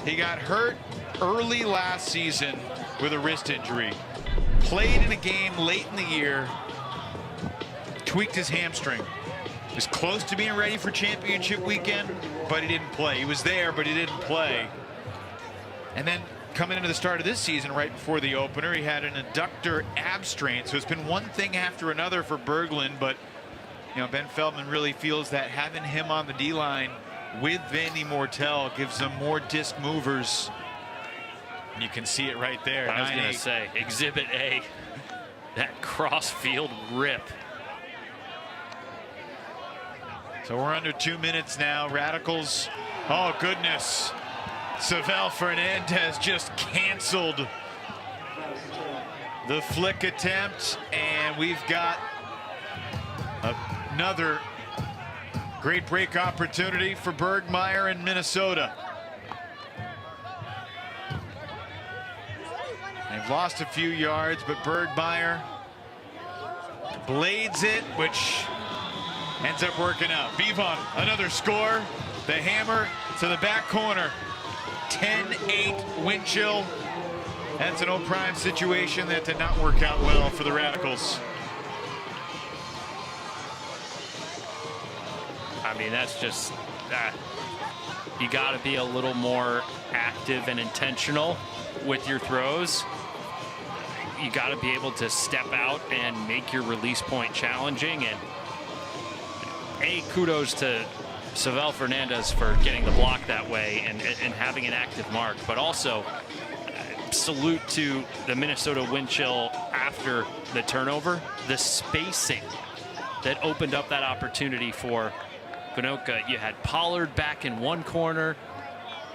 Speaker 1: he got hurt early last season with a wrist injury. Played in a game late in the year, tweaked his hamstring. Was close to being ready for championship weekend, but he didn't play. He was there, but he didn't play. And then coming into the start of this season, right before the opener, he had an adductor ab strain. So it's been one thing after another for Berglund, but you know, Ben Feldman really feels that having him on the D-line with Vandy Mortel gives them more disc movers. And you can see it right there.
Speaker 2: I was going to say, Exhibit A, that cross-field rip.
Speaker 1: So we're under 2 minutes now. Radicals, oh goodness. Savel Fernandez just canceled the flick attempt, and we've got another great break opportunity for Bergmeyer in Minnesota. They've lost a few yards, but Bergmeyer blades it, which ends up working out. Bevon, another score. The hammer to the back corner. 10-8 wind chill. That's an O-prime situation that did not work out well for the Radicals.
Speaker 2: I mean, that's just, you got to be a little more active and intentional with your throws. You got to be able to step out and make your release point challenging. And kudos to Savel Fernandez for getting the block that way and having an active mark, but also salute to the Minnesota wind chill after the turnover, the spacing that opened up that opportunity for Vinoka. You had Pollard back in one corner,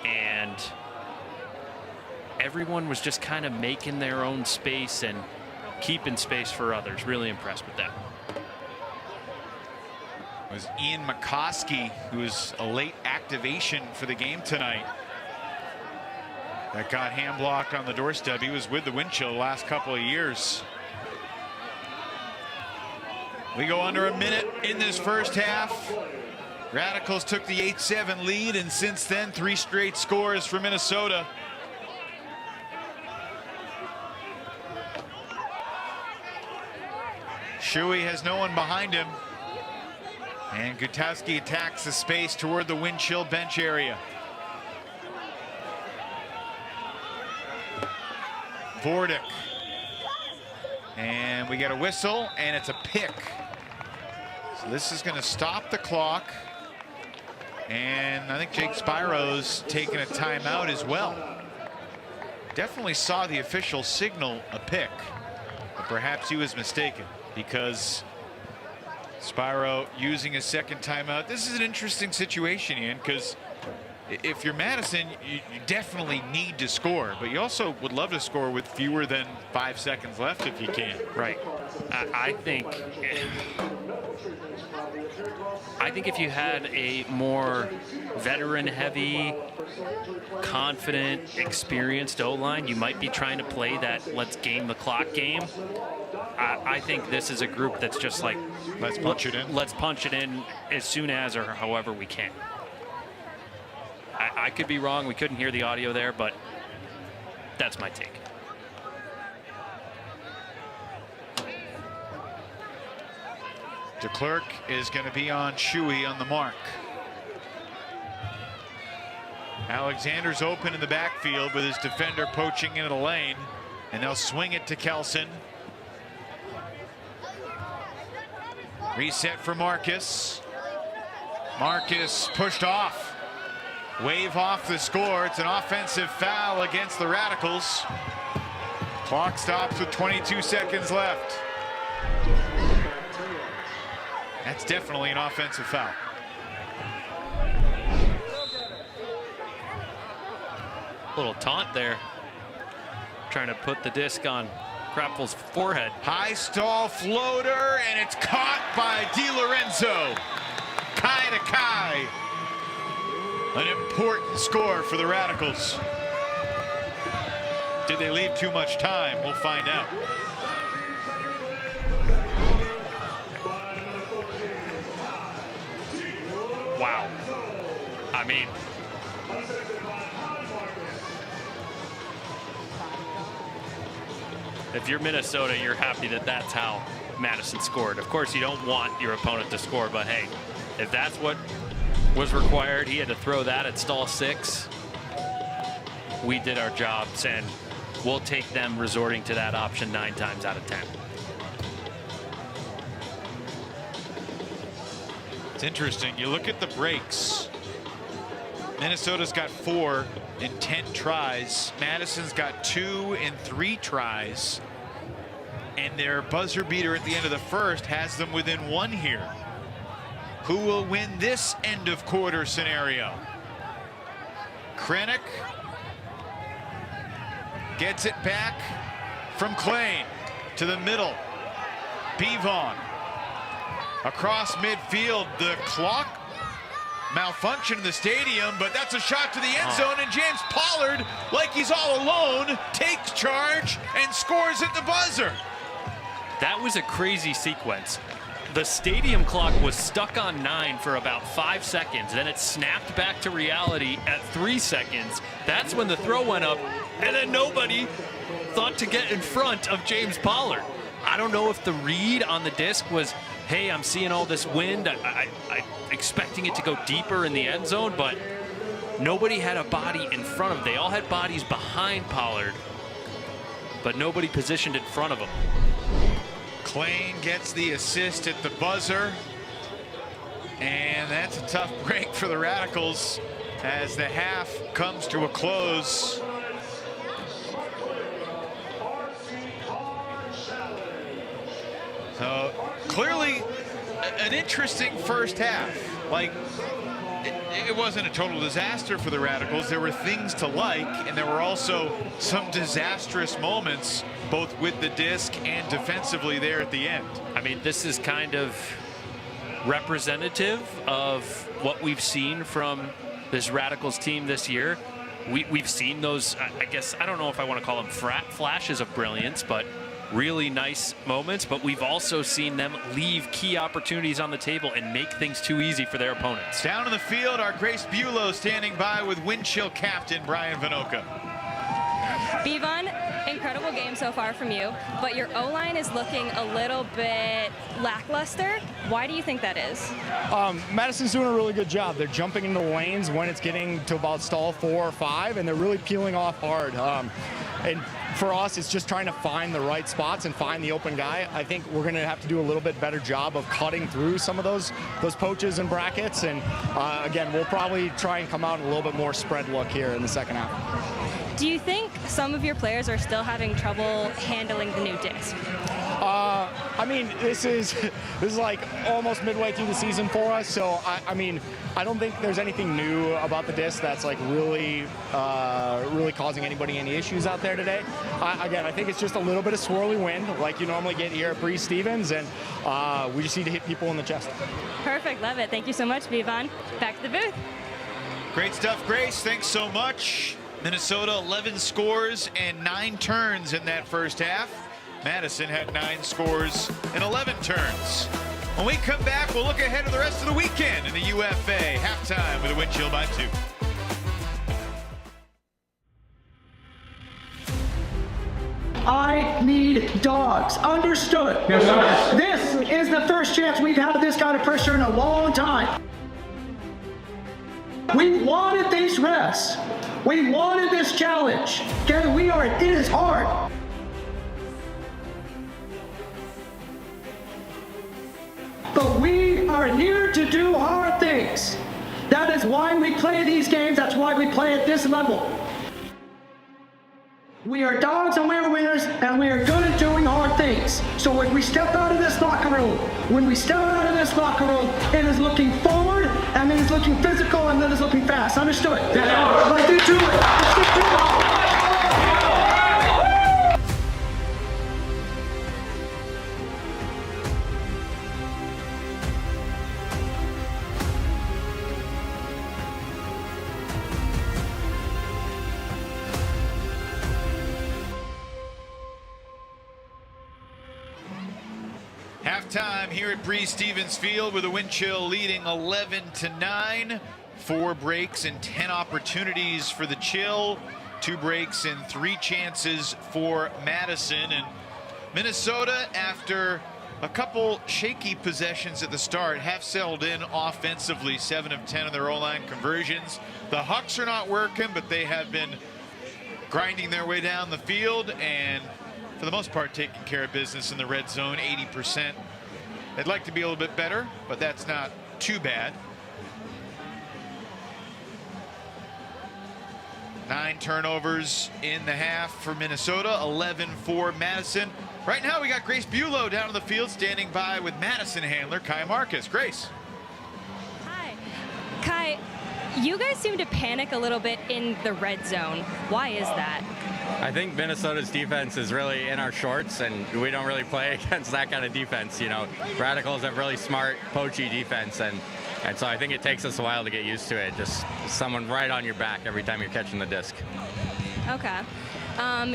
Speaker 2: and everyone was just kind of making their own space and keeping space for others. Really impressed with that.
Speaker 1: It was Ian McCoskey, who was a late activation for the game tonight, that got hand blocked on the doorstep. He was with the wind chill the last couple of years. We go under a minute in this first half. Radicals took the 8-7 lead, and since then 3 straight scores for Minnesota. Shuey has no one behind him, and Gutowski attacks the space toward the wind chill bench area. Vordick, and we get a whistle, and it's a pick. So this is going to stop the clock, and I think Jake Spiro's taking a timeout as well. Definitely saw the official signal a pick, but perhaps he was mistaken, because Spiro using a second timeout. This is an interesting situation, Ian, because if you're Madison, you definitely need to score, but you also would love to score with fewer than 5 seconds left if you can.
Speaker 2: Right. I think if you had a more veteran-heavy, confident, experienced O-line, you might be trying to play that let's game the clock game. I think this is a group that's just like,
Speaker 1: let's punch it in.
Speaker 2: Let's punch it in as soon as or however we can. I could be wrong. We couldn't hear the audio there, but that's my take.
Speaker 1: DeClerc is going to be on Shuey on the mark. Alexander's open in the backfield with his defender poaching into the lane, and they'll swing it to Kelson. Reset for Marcus. Marcus pushed off. Wave off the score. It's an offensive foul against the Radicals. Clock stops with 22 seconds left. That's definitely an offensive foul.
Speaker 2: Little taunt there. trying to put the disc on Krapfel's forehead.
Speaker 1: High stall floater, and it's caught by DiLorenzo. Kai to Kai. An important score for the Radicals. Did they leave too much time? We'll find out.
Speaker 2: Wow. I mean, if you're Minnesota, you're happy that that's how Madison scored. Of course, you don't want your opponent to score, but hey, if that's what was required, he had to throw that at stall 6. We did our jobs, and we'll take them resorting to that option 9 times out of 10.
Speaker 1: It's interesting. You look at the breaks. Minnesota's got 4 in 10 tries. Madison's got 2 in 3 tries. And their buzzer beater at the end of the first has them within 1 here. Who will win this end of quarter scenario? Krennic gets it back from Klein to the middle. Bevon across midfield. The clock malfunction in the stadium, but that's a shot to the end zone, and James Pollard, like he's all alone, takes charge and scores at the buzzer.
Speaker 2: That was a crazy sequence. The stadium clock was stuck on 9 for about 5 seconds. Then it snapped back to reality at 3 seconds. That's when the throw went up, and then nobody thought to get in front of James Pollard. I don't know if the read on the disc was, hey, I'm seeing all this wind. I'm expecting it to go deeper in the end zone, but nobody had a body in front of them. They all had bodies behind Pollard, but nobody positioned in front of him.
Speaker 1: Klein gets the assist at the buzzer, and that's a tough break for the Radicals as the half comes to a close. So clearly an interesting first half. Like, it wasn't a total disaster for the Radicals. There were things to like, and there were also some disastrous moments, both with the disc and defensively there at the end.
Speaker 2: I mean, this is kind of representative of what we've seen from this Radicals team this year. We've seen those, I guess, I don't know if I want to call them flashes of brilliance, but really nice moments, but we've also seen them leave key opportunities on the table and make things too easy for their opponents.
Speaker 1: Down in the field, our Grace Bulow standing by with wind chill captain Brian Vinoka.
Speaker 4: Bevon, incredible game so far from you, but your O-line is looking a little bit lackluster. Why do you think that is?
Speaker 5: Madison's doing a really good job. They're jumping into lanes when it's getting to about stall 4 or 5, and they're really peeling off hard. And for us, it's just trying to find the right spots and find the open guy. I think we're going to have to do a little bit better job of cutting through some of those poaches and brackets. And again, we'll probably try and come out in a little bit more spread look here in the second half.
Speaker 4: Do you think some of your players are still having trouble handling the new disc?
Speaker 5: I mean, this is like almost midway through the season for us. So I mean, I don't think there's anything new about the disc that's like really causing anybody any issues out there today. Again, I think it's just a little bit of swirly wind like you normally get here at Breeze Stevens, and we just need to hit people in the chest.
Speaker 4: Perfect, love it. Thank you so much, Bevon. Back to the booth.
Speaker 1: Great stuff, Grace. Thanks so much. Minnesota 11 scores and 9 turns in that first half. Madison had 9 scores and 11 turns. When we come back, we'll look ahead to the rest of the weekend in the UFA. Halftime with a wind chill by 2.
Speaker 3: I need dogs. Understood. Yes, sir. This is the first chance we've had this kind of pressure in a long time. We wanted these rests. We wanted this challenge. Okay, it is hard. But we are here to do hard things. That is why we play these games. That's why we play at this level. We are dogs and we are winners, and we are good at doing hard things. So when we step out of this locker room, it is looking forward, and it is looking physical, and it is looking fast. Understood? Let's get to it. Let's get to it.
Speaker 1: time here at Breeze Stevens Field with a wind chill leading 11-9. 4 breaks and 10 opportunities for the Chill. 2 breaks and 3 chances for Madison. And Minnesota, after a couple shaky possessions at the start, have settled in offensively. 7 of 10 of their O-line conversions. The Hucks are not working, but they have been grinding their way down the field and for the most part taking care of business in the red zone, 80%. They'd like to be a little bit better, but that's not too bad. 9 turnovers in the half for Minnesota, 11 for Madison. Right now we got Grace Bulow down on the field standing by with Madison handler Kai Marcus. Grace.
Speaker 4: Hi. Kai, you guys seem to panic a little bit in the red zone. Why is that?
Speaker 6: I think Minnesota's defense is really in our shorts, and we don't really play against that kind of defense. You know, Radicals have really smart, poachy defense, and so I think it takes us a while to get used to it. Just someone right on your back every time you're catching the disc.
Speaker 4: Okay.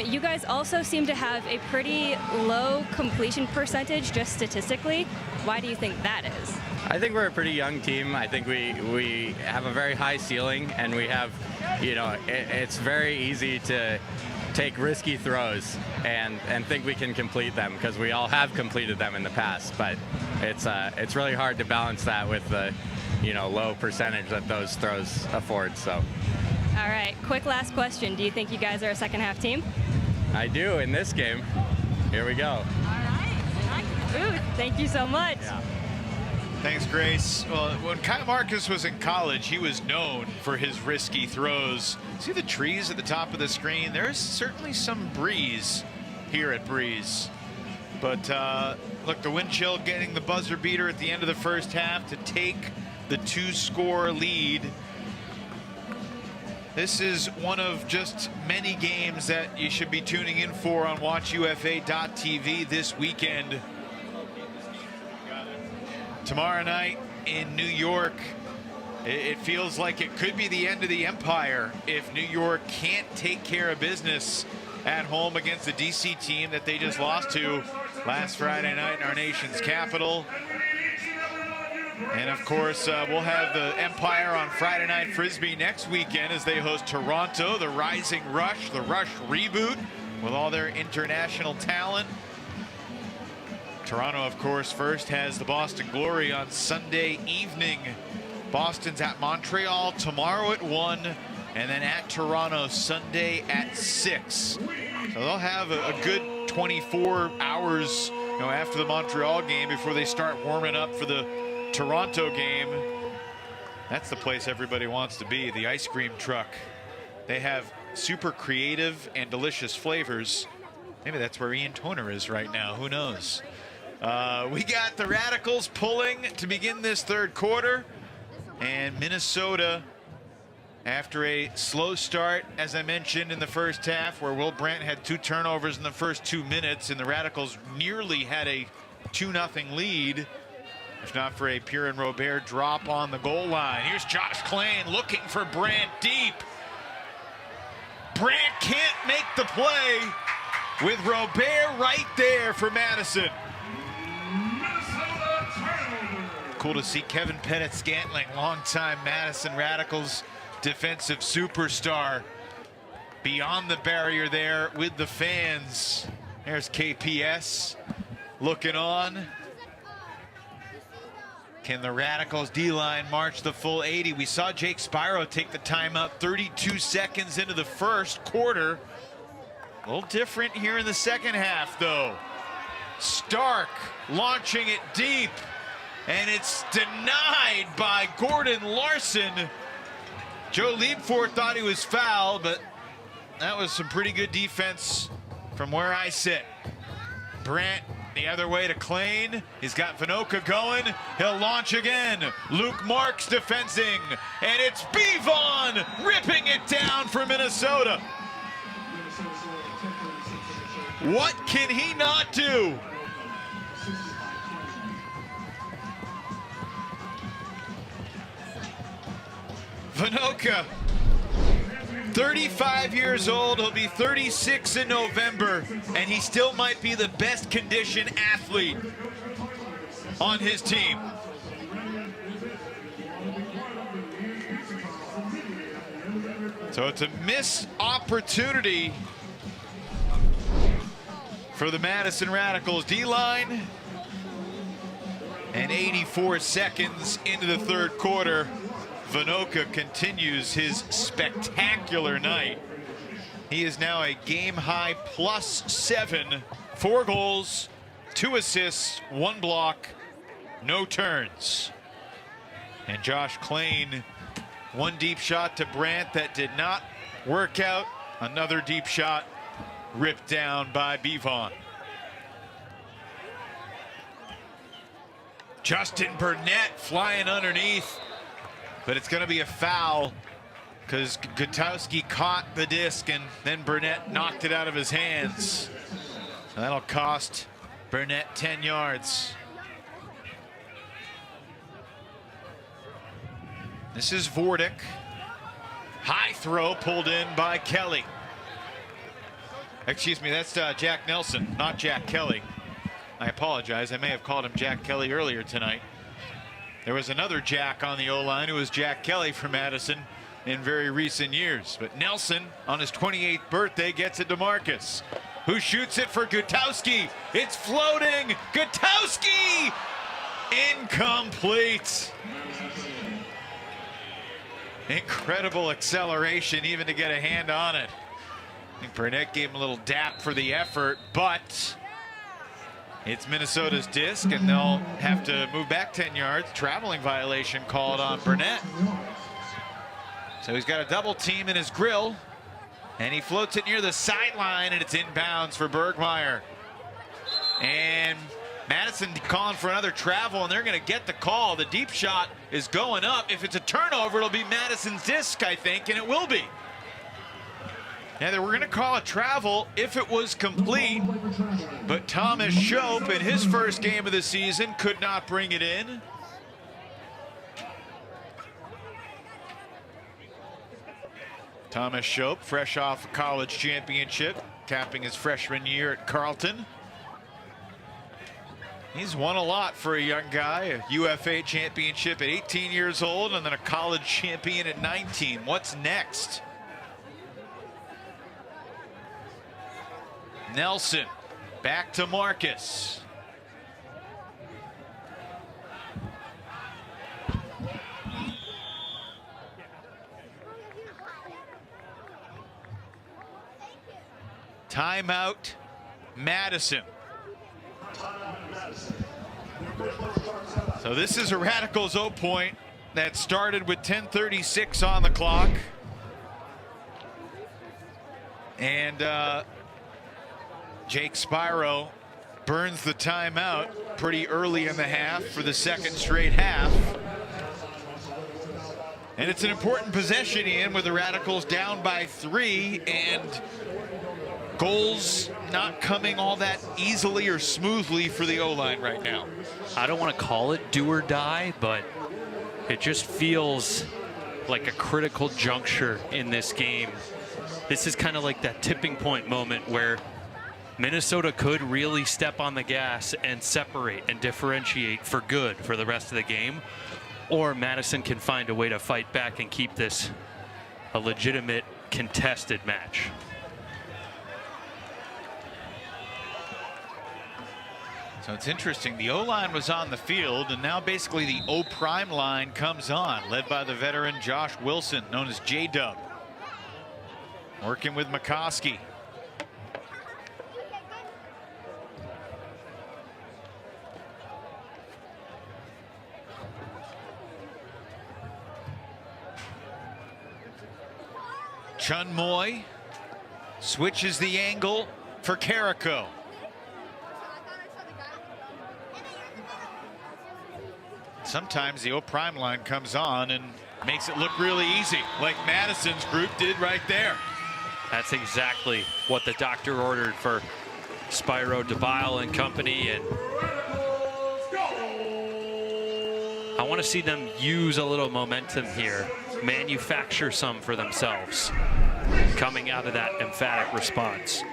Speaker 4: You guys also seem to have a pretty low completion percentage, just statistically. Why do you think that is?
Speaker 6: I think we're a pretty young team. I think we have a very high ceiling, and we have, you know, it's very easy to take risky throws and think we can complete them, because we all have completed them in the past. But it's really hard to balance that with the, you know, low percentage that those throws afford. So.
Speaker 4: All right, quick last question. Do you think you guys are a second half team?
Speaker 6: I do in this game. Here we go.
Speaker 4: All right. Ooh, thank you so much.
Speaker 6: Yeah.
Speaker 1: Thanks, Grace. Well, when Kai Marcus was in college, he was known for his risky throws. See the trees at the top of the screen? There's certainly some breeze here at Breeze. But look, the wind chill getting the buzzer beater at the end of the first half to take the 2-score lead. This is one of just many games that you should be tuning in for on WatchUFA.tv this weekend. Tomorrow night in New York, it feels like it could be the end of the empire if New York can't take care of business at home against the DC team that they just lost to last Friday night in our nation's capital. And of course, we'll have the Empire on Friday Night Frisbee next weekend as they host Toronto, the Rising Rush, the Rush reboot with all their international talent. Toronto, of course, first has the Boston Glory on Sunday evening. Boston's at Montreal tomorrow at 1, and then at Toronto Sunday at 6. So they'll have a good 24 hours, you know, after the Montreal game before they start warming up for the Toronto game. That's the place everybody wants to be, the ice cream truck. They have super creative and delicious flavors. Maybe that's where Ian Toner is right now, who knows? We got the Radicals pulling to begin this third quarter, and Minnesota, after a slow start, as I mentioned in the first half, where Will Brandt had 2 turnovers in the first 2 minutes, and the Radicals nearly had a 2-0 lead, if not for a Pierre and Robert drop on the goal line. Here's Josh Klain looking for Brandt deep. Brandt can't make the play with Robert right there for Madison. Cool to see Kevin Pettit-Scantling, longtime Madison Radicals defensive superstar, beyond the barrier there with the fans. There's KPS looking on. Can the Radicals D-line march the full 80? We saw Jake Spyro take the timeout 32 seconds into the first quarter. A little different here in the second half, though. Stark launching it deep, and it's denied by Gordon Larson. Joe Liebfort thought he was fouled, but that was some pretty good defense from where I sit. Brandt the other way to Klain. He's got Vinoka going. He'll launch again. Luke Marks defensing, and it's Bevon ripping it down for Minnesota. What can he not do? Vinoka, 35 years old, he'll be 36 in November, and he still might be the best conditioned athlete on his team. So it's a missed opportunity for the Madison Radicals D-line. And 84 seconds into the third quarter, Vinoka continues his spectacular night. He is now a game-high +7, 4 goals, 2 assists, 1 block, no turns. And Josh Klain, 1 deep shot to Brandt that did not work out. Another deep shot ripped down by Bivon. Justin Burnett flying underneath, but it's going to be a foul because Gutowski caught the disc and then Burnett knocked it out of his hands. And that'll cost Burnett 10 yards. This is Vordic. High throw pulled in by Kelly. Excuse me, that's Jack Nelson, not Jack Kelly. I apologize. I may have called him Jack Kelly earlier tonight. There was another Jack on the O-line who was Jack Kelly from Madison in very recent years. But Nelson, on his 28th birthday, gets it to Marcus, who shoots it for Gutowski. It's floating. Gutowski! Incomplete. Incredible acceleration even to get a hand on it. I think Burnett gave him a little dap for the effort, but it's Minnesota's disc, and they'll have to move back 10 yards. Traveling violation called on Burnett. So he's got a double team in his grill, and he floats it near the sideline, and it's inbounds for Bergmeyer. And Madison calling for another travel, and they're going to get the call. The deep shot is going up. If it's a turnover, it'll be Madison's disc, I think, and it will be. Now, they were going to call a travel if it was complete, but Thomas Shope in his first game of the season could not bring it in. Thomas Shope, fresh off a college championship, capping his freshman year at Carleton. He's won a lot for a young guy, a UFA championship at 18 years old and then a college champion at 19. What's next? Nelson, back to Marcus. Timeout, Madison. So this is a Radicals 0 point that started with 10:36 on the clock. And Jake Spiro burns the timeout pretty early in the half for the second straight half. And it's an important possession, Ian, with the Radicals down by 3 and goals not coming all that easily or smoothly for the O-line right now.
Speaker 2: I don't want to call it do or die, but it just feels like a critical juncture in this game. This is kind of like that tipping point moment where Minnesota could really step on the gas and separate and differentiate for good for the rest of the game, or Madison can find a way to fight back and keep this a legitimate contested match.
Speaker 1: So it's interesting, the O-line was on the field, and now basically the O-prime line comes on, led by the veteran Josh Wilson, known as J-Dub, working with McCoskey. Chun Moy switches the angle for Carrico. Sometimes the O-prime line comes on and makes it look really easy, like Madison's group did right there.
Speaker 2: That's exactly what the doctor ordered for Spiro, DeBile and company, and I want to see them use a little momentum here, manufacture some for themselves, coming out of that emphatic response.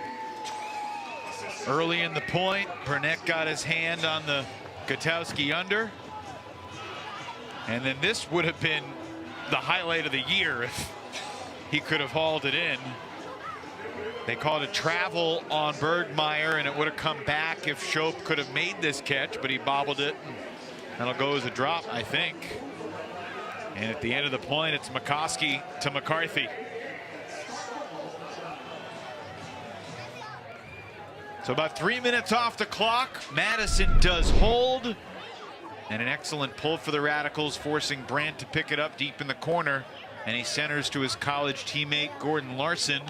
Speaker 1: Early in the point, Burnett got his hand on the Gutowski under. And then this would have been the highlight of the year if he could have hauled it in. They called a travel on Bergmeyer, and it would have come back if Schopp could have made this catch, but he bobbled it. That'll go as a drop, I think. And at the end of the point, it's McCoskey to McCarthy. So about 3 minutes off the clock. Madison does hold. And an excellent pull for the Radicals, forcing Brandt to pick it up deep in the corner. And he centers to his college teammate, Gordon Larson.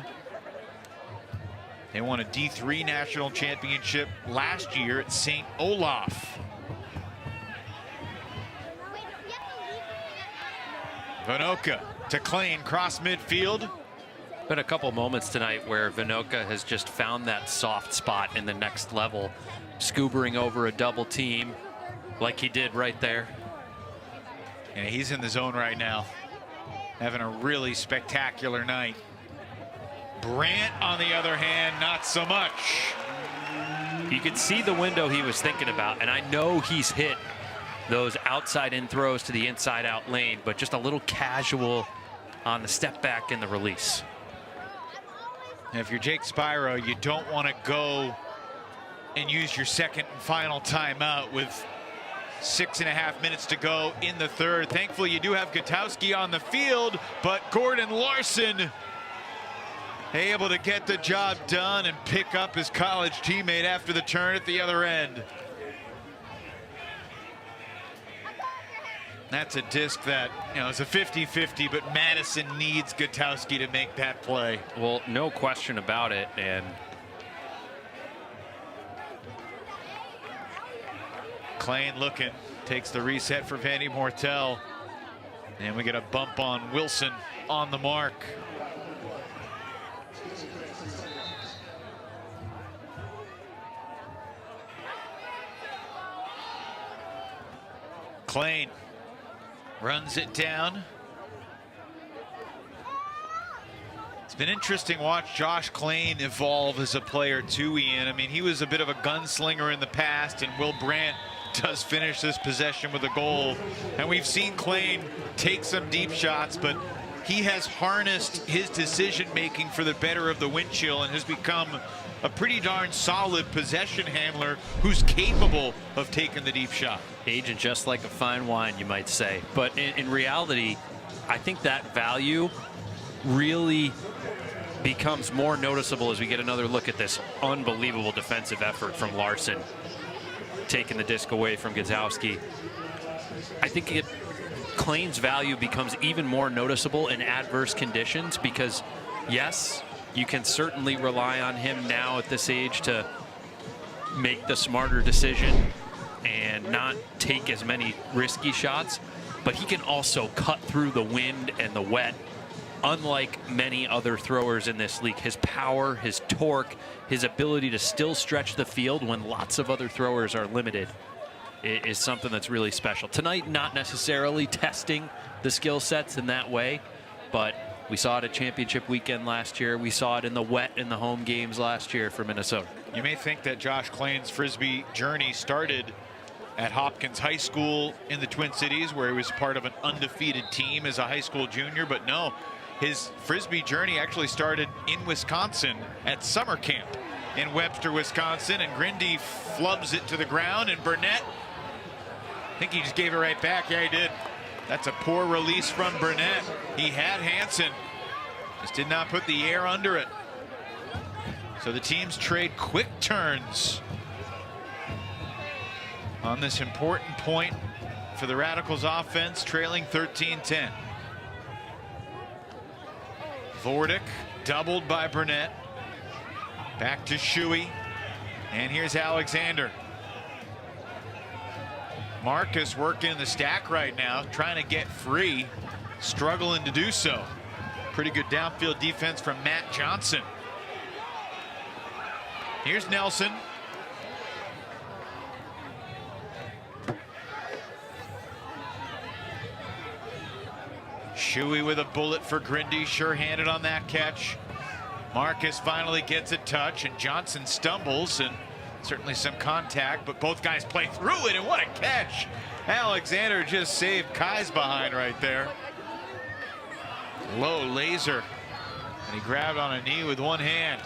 Speaker 1: They won a D3 national championship last year at St. Olaf. Vinoka to Klein, cross midfield.
Speaker 2: Been a couple moments tonight where Vinoka has just found that soft spot in the next level, scoobering over a double team like he did right there.
Speaker 1: And he's in the zone right now, having a really spectacular night. Brandt, on the other hand, not so much.
Speaker 2: You could see the window he was thinking about, and I know he's hit those outside-in throws to the inside-out lane, but just a little casual on the step back and the release.
Speaker 1: And if you're Jake Spiro, you don't want to go and use your second and final timeout with 6.5 minutes to go in the third. Thankfully, you do have Gutowski on the field, but Gordon Larson able to get the job done and pick up his college teammate after the turn at the other end. That's a disc that, you know, it's a 50-50, but Madison needs Gutowski to make that play.
Speaker 2: Well, no question about it. And
Speaker 1: Klein looking, takes the reset for Vandy Mortel. And we get a bump on Wilson on the mark. Klein runs it down. It's been interesting to watch Josh Klein evolve as a player too, Ian. I mean, he was a bit of a gunslinger in the past, and Will Brandt does finish this possession with a goal. And we've seen Klein take some deep shots, but he has harnessed his decision-making for the better of the wind chill and has become a pretty darn solid possession handler who's capable of taking the deep shot.
Speaker 2: aging just like a fine wine, you might say. But in reality, I think that value really becomes more noticeable as we get another look at this unbelievable defensive effort from Larson, taking the disc away from Gutowski. I think Klein's value becomes even more noticeable in adverse conditions because, yes, you can certainly rely on him now at this age to make the smarter decision and not take as many risky shots, but he can also cut through the wind and the wet. Unlike many other throwers in this league, his power, his torque, his ability to still stretch the field when lots of other throwers are limited is something that's really special. Tonight, not necessarily testing the skill sets in that way, but we saw it at championship weekend last year. We saw it in the wet in the home games last year for Minnesota.
Speaker 1: You may think that Josh Klein's Frisbee journey started at Hopkins High School in the Twin Cities, where he was part of an undefeated team as a high school junior, but no, his Frisbee journey actually started in Wisconsin at summer camp in Webster, Wisconsin, and Grindy flubs it to the ground, and Burnett, I think he just gave it right back. Yeah, he did. That's a poor release from Burnett. He had Hansen, just did not put the air under it. So the teams trade quick turns on this important point for the Radicals offense, trailing 13-10. Vordick doubled by Burnett. Back to Shuey. And here's Alexander. Marcus working in the stack right now, trying to get free, struggling to do so. Pretty good downfield defense from Matt Johnson. Here's Nelson. Shuey with a bullet for Grindy, sure-handed on that catch. Marcus finally gets a touch, and Johnson stumbles, and Certainly some contact, but both guys play through it, and what a catch. Alexander just saved Kai's behind right there. Low laser, and he grabbed on a knee with one hand.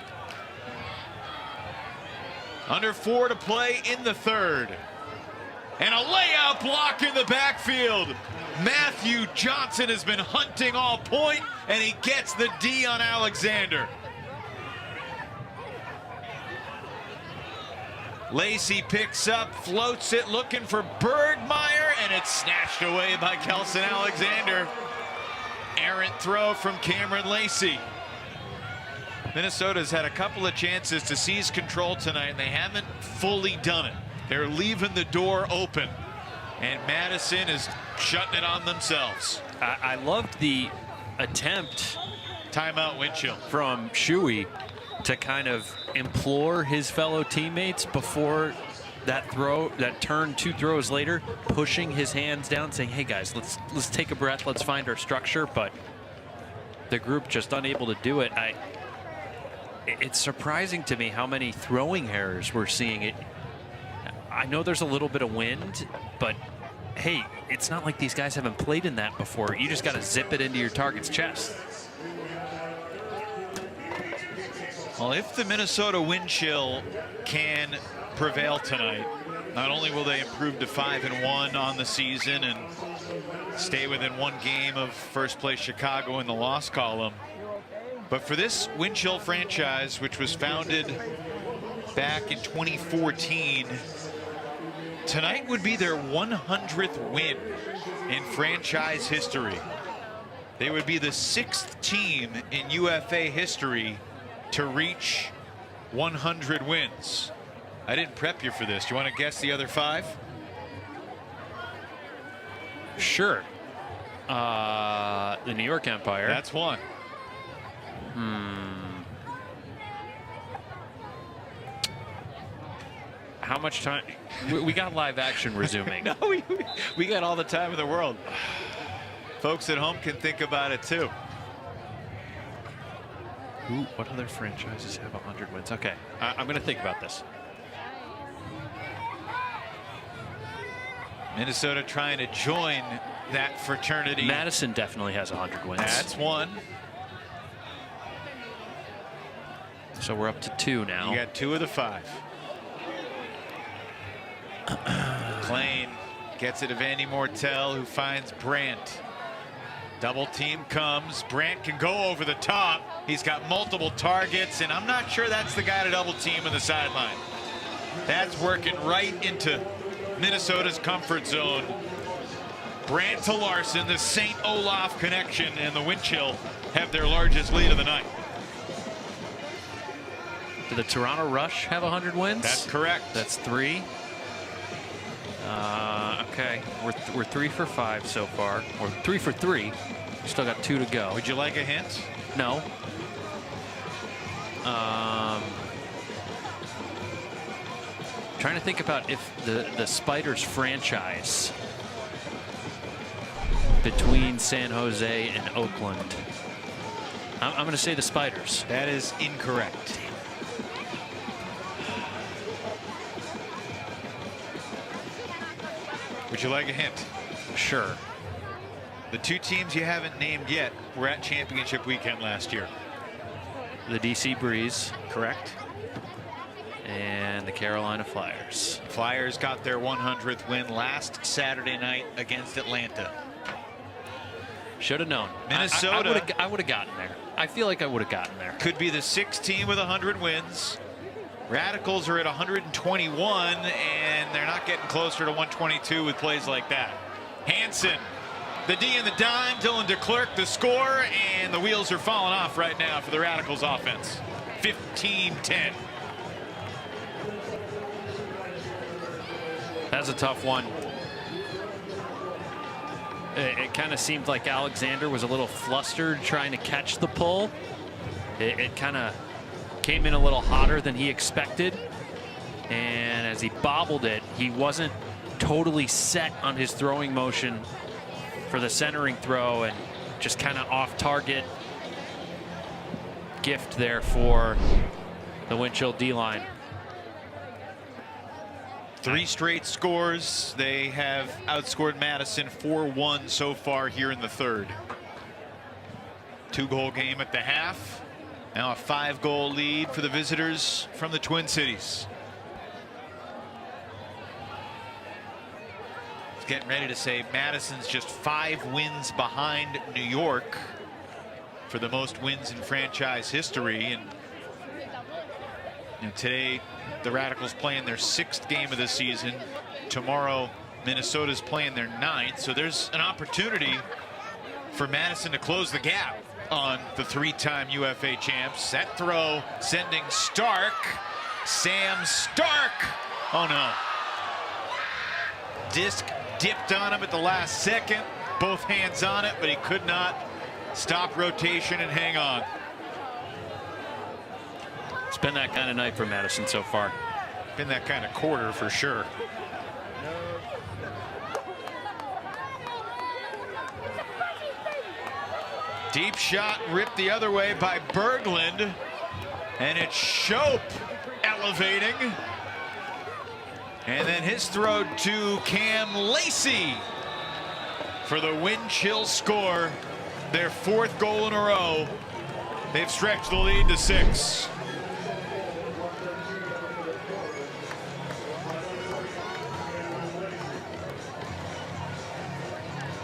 Speaker 1: Under 4 to play in the third. And a layout block in the backfield. Matthew Johnson has been hunting all point, and he gets the D on Alexander. Lacey picks up, floats it, looking for Bergmeyer, and it's snatched away by Kelson Alexander. Errant throw from Cameron Lacey. Minnesota's had a couple of chances to seize control tonight, and they haven't fully done it. They're leaving the door open, and Madison is shutting it on themselves.
Speaker 2: I loved the attempt.
Speaker 1: Timeout, Winchell.
Speaker 2: From Shuey to kind of implore his fellow teammates before that throw, that turn 2 throws later, pushing his hands down, saying, hey guys, let's take a breath, let's find our structure. But the group just unable to do it. It's surprising to me how many throwing errors we're seeing. I know there's a little bit of wind, but hey, it's not like these guys haven't played in that before. You just got to zip it into your target's chest.
Speaker 1: Well, if the Minnesota wind chill can prevail tonight, not only will they improve to 5-1 on the season and stay within 1 game of first place Chicago in the loss column, but for this wind chill franchise, which was founded back in 2014, tonight would be their 100th win in franchise history. They would be the 6th team in UFA history to reach 100 wins. I didn't prep you for this. Do you want to guess the other 5?
Speaker 2: Sure. The New York Empire.
Speaker 1: That's one.
Speaker 2: How much time? We got live action resuming.
Speaker 1: No, we got all the time in the world. Folks at home can think about it too.
Speaker 2: What other franchises have 100 wins? Okay, I'm going to think about this.
Speaker 1: Minnesota trying to join that fraternity.
Speaker 2: Madison definitely has 100 wins.
Speaker 1: That's one.
Speaker 2: So we're up to 2 now.
Speaker 1: You got 2 of the 5. Klain gets it to Vandy Mortel, who finds Brandt. Double team comes. Brandt can go over the top. He's got multiple targets, and I'm not sure that's the guy to double team in the sideline. That's working right into Minnesota's comfort zone. Brandt to Larson, the St. Olaf connection, and the wind chill have their largest lead of the night.
Speaker 2: Did the Toronto Rush have 100 wins?
Speaker 1: That's correct.
Speaker 2: That's 3. Okay, we're 3 for 5 so far, or 3 for 3. We still got 2 to go.
Speaker 1: Would you like a hint?
Speaker 2: No. Trying to think about if the Spiders franchise between San Jose and Oakland. I'm going to say the Spiders.
Speaker 1: That is incorrect. Would you like a hint?
Speaker 2: Sure.
Speaker 1: The 2 teams you haven't named yet were at championship weekend last year.
Speaker 2: The DC Breeze.
Speaker 1: Correct.
Speaker 2: And the Carolina Flyers.
Speaker 1: Flyers got their 100th win last Saturday night against Atlanta.
Speaker 2: Should have known.
Speaker 1: Minnesota.
Speaker 2: I would have gotten there. I feel like I would have gotten there.
Speaker 1: Could be the 6th team with 100 wins. Radicals are at 121, and they're not getting closer to 122 with plays like that. Hansen, the D and the dime, Dylan DeClercq, the score, and the wheels are falling off right now for the Radicals offense. 15-10.
Speaker 2: That's a tough one. It kind of seemed like Alexander was a little flustered trying to catch the pull. It kind of came in a little hotter than he expected, and as he bobbled it, he wasn't totally set on his throwing motion for the centering throw, and just kind of off target. Gift there for the wind chill D-line.
Speaker 1: 3 straight scores. They have outscored Madison 4-1 so far here in the third. 2-goal game at the half. Now a 5-goal lead for the visitors from the Twin Cities. Getting ready to say Madison's just 5 wins behind New York for the most wins in franchise history. And today the Radicals playing their 6th game of the season. Tomorrow Minnesota's playing their 9th. So there's an opportunity for Madison to close the gap on the 3-time UFA champs. That throw sending Stark. Sam Stark. Oh no. Disc dipped on him at the last second. Both hands on it, but he could not stop rotation and hang on.
Speaker 2: It's been that kind of night for Madison so far.
Speaker 1: Been that kind of quarter for sure. Deep shot ripped the other way by Berglund. And it's Shope elevating. And then his throw to Cam Lacey for the wind chill score. Their 4th goal in a row. They've stretched the lead to 6.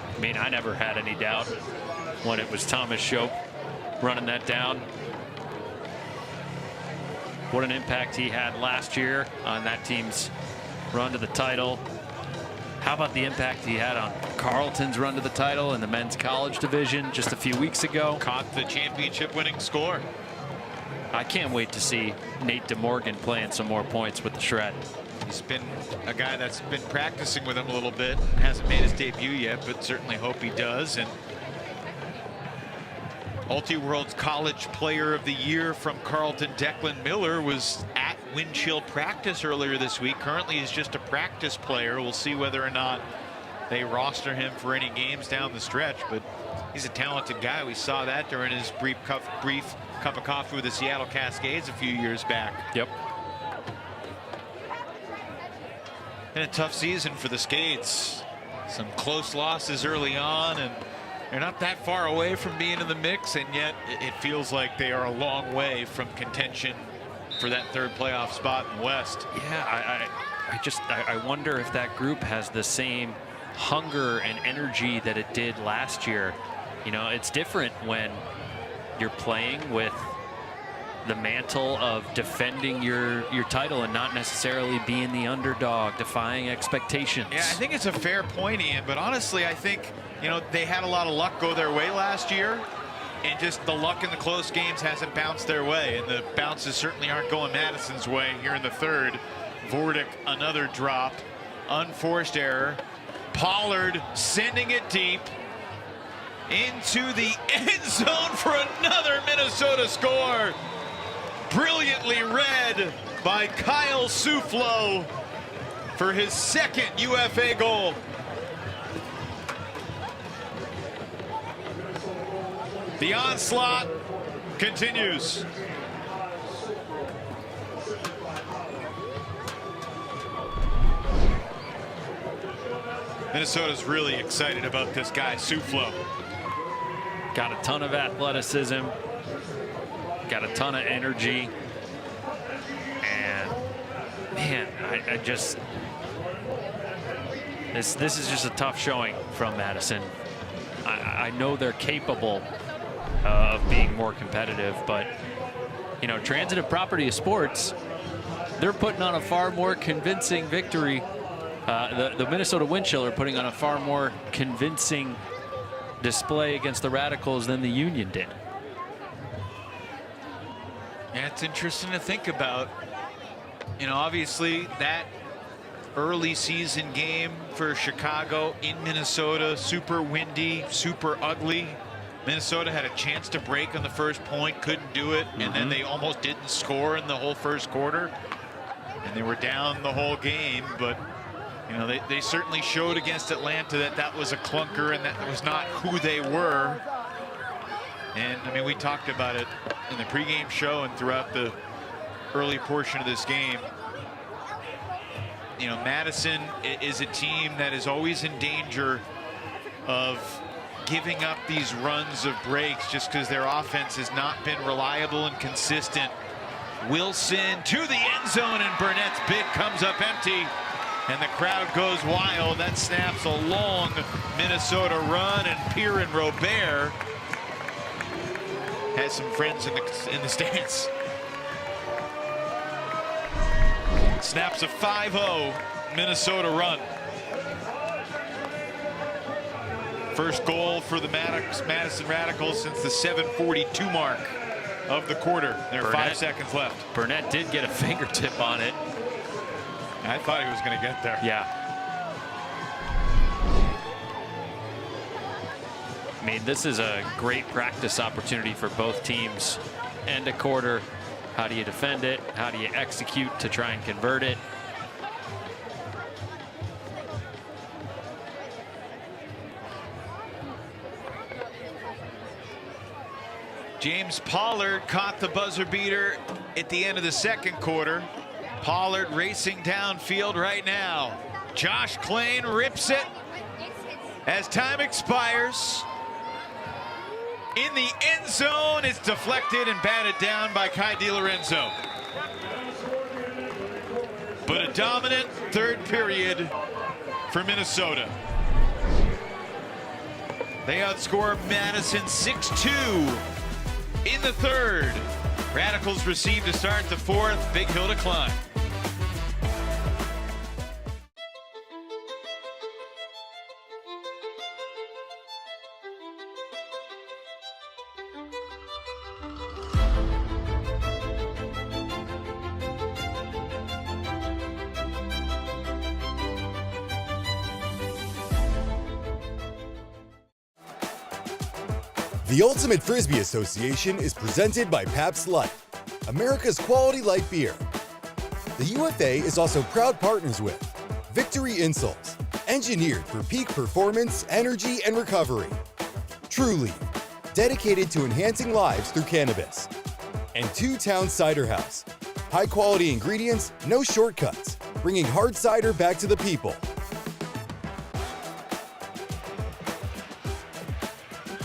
Speaker 2: I mean, I never had any doubt when it was Thomas Shope running that down. What an impact he had last year on that team's run to the title. How about the impact he had on Carleton's run to the title in the men's college division just a few weeks ago?
Speaker 1: Caught the championship winning score.
Speaker 2: I can't wait to see Nate DeMorgan playing some more points with the Shred.
Speaker 1: He's been a guy that's been practicing with him a little bit. Hasn't made his debut yet, but certainly hope he does. And Ulti-World's College Player of the Year from Carleton, Declan Miller, was at wind chill practice earlier this week. Currently he's just a practice player. We'll see whether or not they roster him for any games down the stretch, but he's a talented guy. We saw that during his brief cup of coffee with the Seattle Cascades a few years back.
Speaker 2: Yep.
Speaker 1: Been a tough season for the Skates. Some close losses early on, and they're not that far away from being in the mix, and yet it feels like they are a long way from contention for that 3rd playoff spot in the West.
Speaker 2: Yeah, I wonder if that group has the same hunger and energy that it did last year. You know, it's different when you're playing with the mantle of defending your title and not necessarily being the underdog, defying expectations.
Speaker 1: Yeah, I think it's a fair point, Ian, but honestly, I think, you know, they had a lot of luck go their way last year, and just the luck in the close games hasn't bounced their way, and the bounces certainly aren't going Madison's way here in the 3rd. Vordic, another drop, unforced error. Pollard sending it deep into the end zone for another Minnesota score. Brilliantly read by Kyle Suflo for his 2nd UFA goal. The onslaught continues. Minnesota's really excited about this guy, Suflo.
Speaker 2: Got a ton of athleticism, got a ton of energy, and man, I just this is just a tough showing from Madison. I know they're capable of being more competitive, but you know, transitive property of sports, they're putting on a far more convincing victory. The Minnesota Wind Chill are putting on a far more convincing display against the Radicals than the Union did.
Speaker 1: Yeah, it's interesting to think about. You know, obviously that early season game for Chicago in Minnesota, super windy, super ugly. Minnesota had a chance to break on the first point, couldn't do it, and then they almost didn't score in the whole first quarter. And they were down the whole game, but you know, they certainly showed against Atlanta that that was a clunker and that was not who they were. And I mean, we talked about it in the pregame show and throughout the early portion of this game. you know, Madison is a team that is always in danger of giving up these runs of breaks just because their offense has not been reliable and consistent. Wilson to the end zone, and Burnett's bid comes up empty, and the crowd goes wild. That snaps a long Minnesota run, and Pierre Robert has some friends in the stands. Snaps a 5-0 Minnesota run. First goal for the Madison Radicals since the 7:42 mark of the quarter. There are 5 seconds left.
Speaker 2: Burnett did get a fingertip on it.
Speaker 1: I thought he was going to get there.
Speaker 2: Yeah. I mean, this is a great practice opportunity for both teams. End a quarter. How do you defend it? How do you execute to try and convert it?
Speaker 1: James Pollard caught the buzzer beater at the end of the second quarter. Pollard racing downfield right now. Josh Klain rips it as time expires. In the end zone, it's deflected and batted down by Kai DiLorenzo. But a dominant third period for Minnesota. They outscore Madison 6-2 in the third. Radicals receive to start the fourth. Big hill to climb.
Speaker 7: The Ultimate Frisbee Association is presented by Pabst Light, America's quality light beer. The UFA is also proud partners with Victory Insoles, engineered for peak performance, energy, and recovery. Truly, dedicated to enhancing lives through cannabis. And Two Town Cider House, high-quality ingredients, no shortcuts, bringing hard cider back to the people.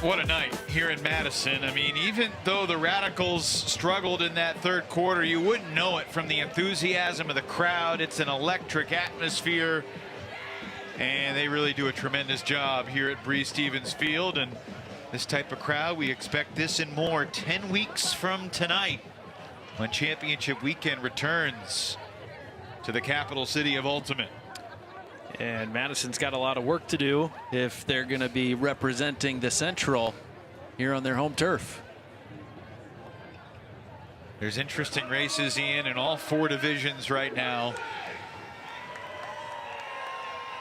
Speaker 1: What a night here in Madison. I mean, even though the Radicals struggled in that third quarter, you wouldn't know it from the enthusiasm of the crowd. It's an electric atmosphere, and they really do a tremendous job here at Breese Stevens Field. And this type of crowd, we expect this and more 10 weeks from tonight when championship weekend returns to the capital city of Ultimate.
Speaker 2: And Madison's got a lot of work to do if they're going to be representing the Central here on their home turf.
Speaker 1: There's interesting races, Ian, in all 4 divisions right now.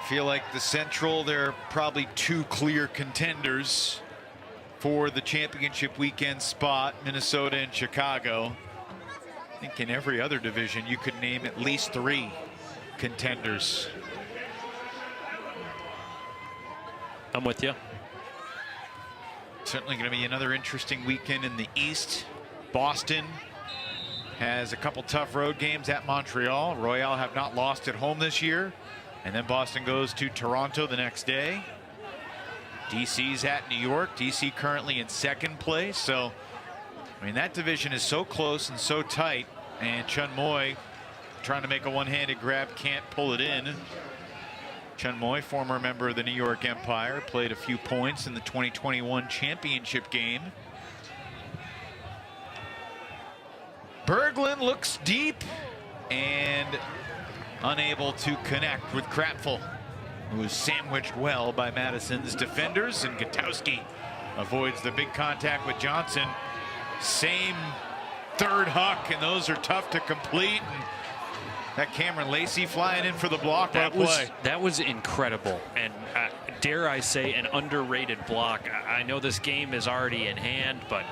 Speaker 1: I feel like the Central, there are probably 2 clear contenders for the championship weekend spot, Minnesota and Chicago. I think in every other division you could name at least 3 contenders.
Speaker 2: I'm with you.
Speaker 1: Certainly going to be another interesting weekend in the East. Boston has a couple tough road games at Montreal. Royale have not lost at home this year. And then Boston goes to Toronto the next day. DC's at New York. DC currently in second place. So, I mean, that division is so close and so tight. And Chun Moy trying to make a one-handed grab, can't pull it in. Chun Moy, former member of the New York Empire, played a few points in the 2021 championship game. Berglund looks deep and unable to connect with Krapfel, who is sandwiched well by Madison's defenders, and Gutowski avoids the big contact with Johnson. Same third huck, and those are tough to complete. And that Cameron Lacey flying in for the block.
Speaker 2: That was incredible, and dare I say an underrated block. I know this game is already in hand, but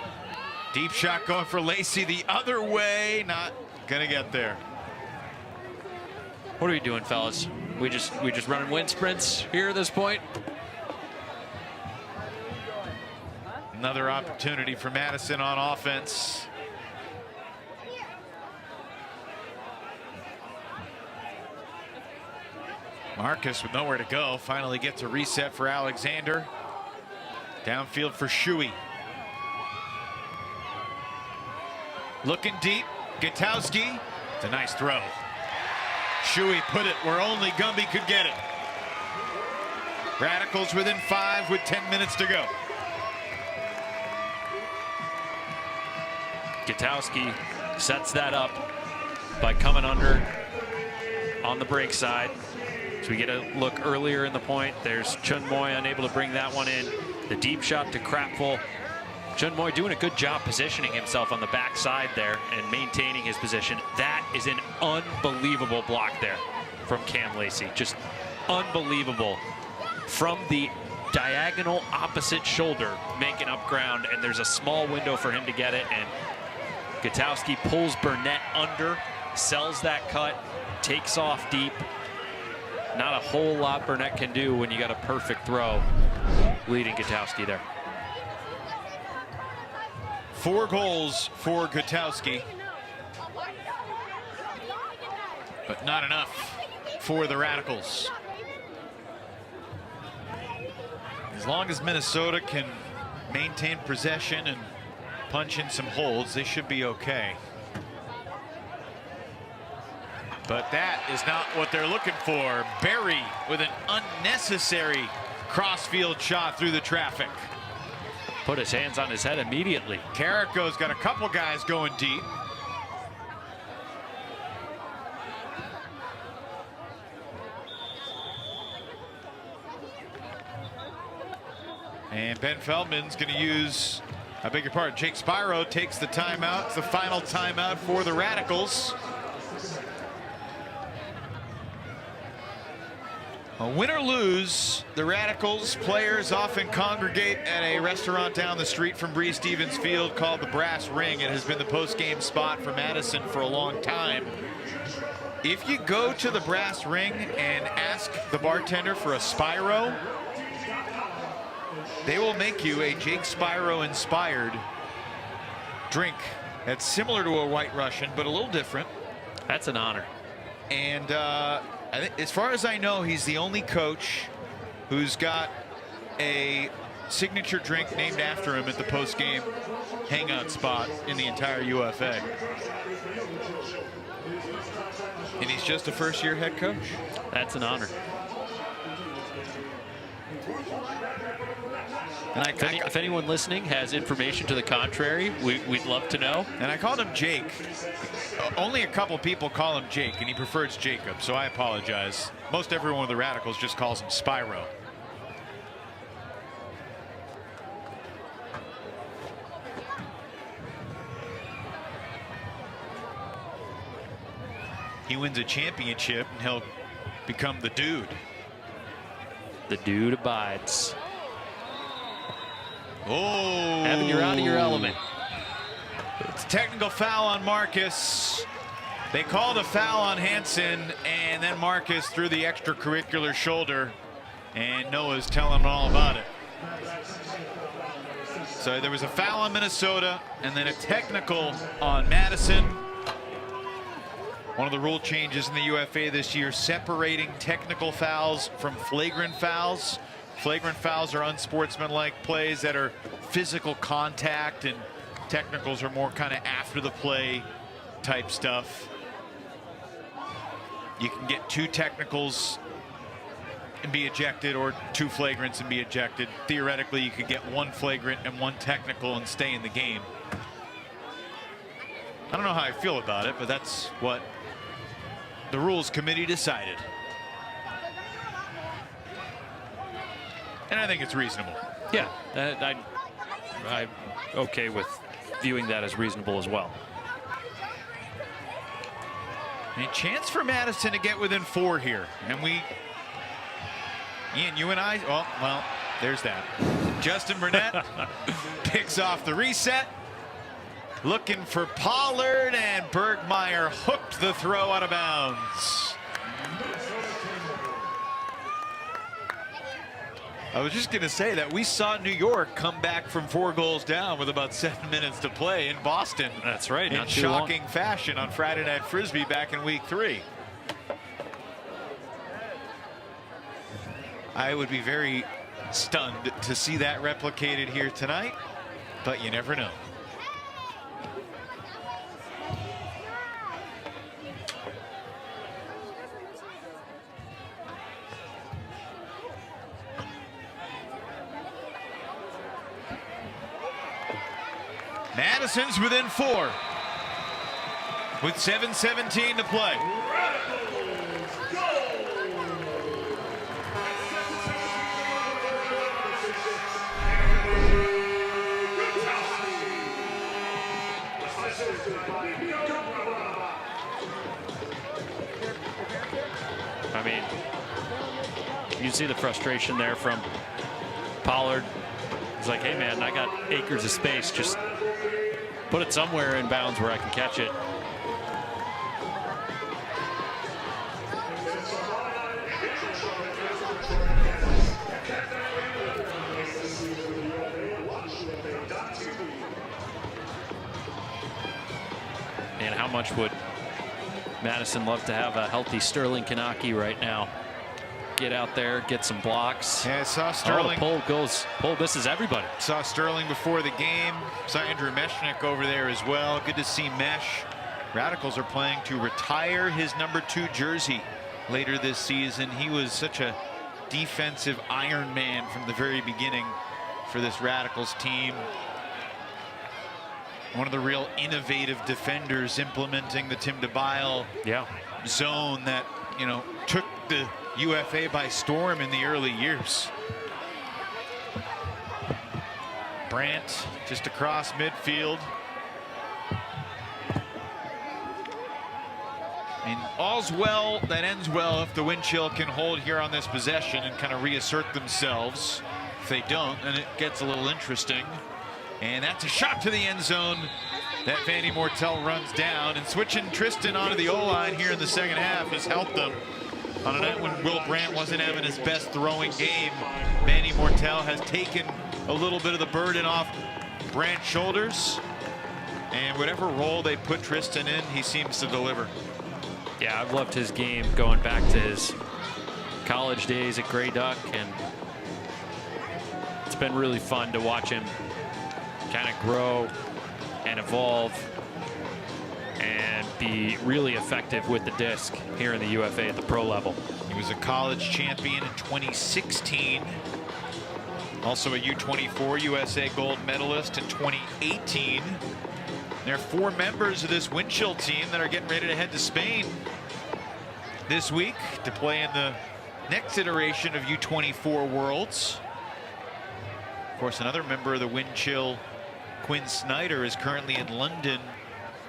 Speaker 1: deep shot going for Lacey the other way, not gonna get there.
Speaker 2: What are we doing, fellas? We just running wind sprints here at this point?
Speaker 1: Another opportunity for Madison on offense. Marcus with nowhere to go finally gets a reset for Alexander. Downfield for Shuey. Looking deep, Gutowski. It's a nice throw. Shuey put it where only Gumby could get it. Radicals within 5 with 10 minutes to go.
Speaker 2: Gutowski sets that up by coming under on the break side. So we get a look earlier in the point. There's Chunmoy unable to bring that one in. The deep shot to Krapfel. Chunmoy doing a good job positioning himself on the backside there and maintaining his position. That is an unbelievable block there from Cam Lacey. Just unbelievable. From the diagonal opposite shoulder, making up ground, and there's a small window for him to get it, and Gutowski pulls Burnett under, sells that cut, takes off deep. Not a whole lot Burnett can do when you got a perfect throw leading Gutowski there.
Speaker 1: 4 goals for Gutowski, but not enough for the Radicals. As long as Minnesota can maintain possession and punch in some holes, they should be okay. But that is not what they're looking for. Berry with an unnecessary crossfield shot through the traffic.
Speaker 2: Put his hands on his head immediately.
Speaker 1: Carrico's got a couple guys going deep. And Ben Feldman's going to use, I beg your pardon, Jake Spyro takes the timeout. It's the final timeout for the Radicals. Win or lose, the Radicals players often congregate at a restaurant down the street from Bree Stevens Field called the Brass Ring. It has been the post-game spot for Madison for a long time. If you go to the Brass Ring and ask the bartender for a Spyro, they will make you a Jake Spyro-inspired drink that's similar to a White Russian, but a little different.
Speaker 2: That's an honor.
Speaker 1: And as far as I know, he's the only coach who's got a signature drink named after him at the post-game hangout spot in the entire UFA. And he's just a first-year head coach.
Speaker 2: That's an honor. And if anyone listening has information to the contrary, we'd love to know.
Speaker 1: And I called him Jake. Only a couple people call him Jake, and he prefers Jacob, so I apologize. Most everyone with the Radicals just calls him Spyro. He wins a championship, and he'll become the dude.
Speaker 2: The dude abides.
Speaker 1: Oh,
Speaker 2: Evan, you're out of your element.
Speaker 1: It's a technical foul on Marcus. They called a foul on Hansen, and then Marcus threw the extracurricular shoulder, and Noah's telling him all about it. So there was a foul on Minnesota, and then a technical on Madison. One of the rule changes in the UFA this year, separating technical fouls from flagrant fouls. Flagrant fouls are unsportsmanlike plays that are physical contact, and technicals are more kind of after the play type stuff. You can get 2 technicals and be ejected, or 2 flagrants and be ejected. Theoretically, you could get 1 flagrant and 1 technical and stay in the game. I don't know how I feel about it, but that's what the rules committee decided. And I think it's reasonable.
Speaker 2: Yeah, I'm okay with viewing that as reasonable as well.
Speaker 1: A chance for Madison to get within 4 here. And Ian, you and I, well, there's that. Justin Burnett picks off the reset. Looking for Pollard, and Bergmeyer hooked the throw out of bounds. I was just going to say that we saw New York come back from 4 goals down with about 7 minutes to play in Boston.
Speaker 2: That's right.
Speaker 1: In shocking fashion on Friday Night Frisbee back in week 3. I would be very stunned to see that replicated here tonight, but you never know. Madison's within 4 with 7:17 to play.
Speaker 2: I mean, you see the frustration there from Pollard. He's like, hey man, I got acres of space, just put it somewhere in bounds where I can catch it. And how much would Madison love to have a healthy Sterling Kanaki right now? Get out there, get some blocks.
Speaker 1: Yeah, I saw Sterling.
Speaker 2: Oh, the pull misses everybody.
Speaker 1: Saw Sterling before the game. Saw Andrew Mechanix over there as well. Good to see Mesh. Radicals are planning to retire his number 2 jersey later this season. He was such a defensive Iron Man from the very beginning for this Radicals team. One of the real innovative defenders, implementing the Tim DeBile zone that, you know, took the UFA by storm in the early years. Brandt just across midfield. And all's well that ends well if the wind chill can hold here on this possession and kind of reassert themselves. If they don't, then it gets a little interesting. And that's a shot to the end zone that Vanny Mortel runs down. And switching Tristan onto the O-line here in the second half has helped them. On a night when Will Brandt wasn't having his best throwing game, Vanny Mortel has taken a little bit of the burden off Brandt's shoulders. And whatever role they put Tristan in, he seems to deliver.
Speaker 2: Yeah, I've loved his game going back to his college days at Grey Duck, and it's been really fun to watch him kind of grow and evolve and be really effective with the disc here in the UFA at the pro level.
Speaker 1: He was a college champion in 2016. Also a U24 USA gold medalist in 2018. There are 4 members of this wind chill team that are getting ready to head to Spain this week to play in the next iteration of U24 Worlds. Of course, another member of the wind chill, Quinn Snyder, is currently in London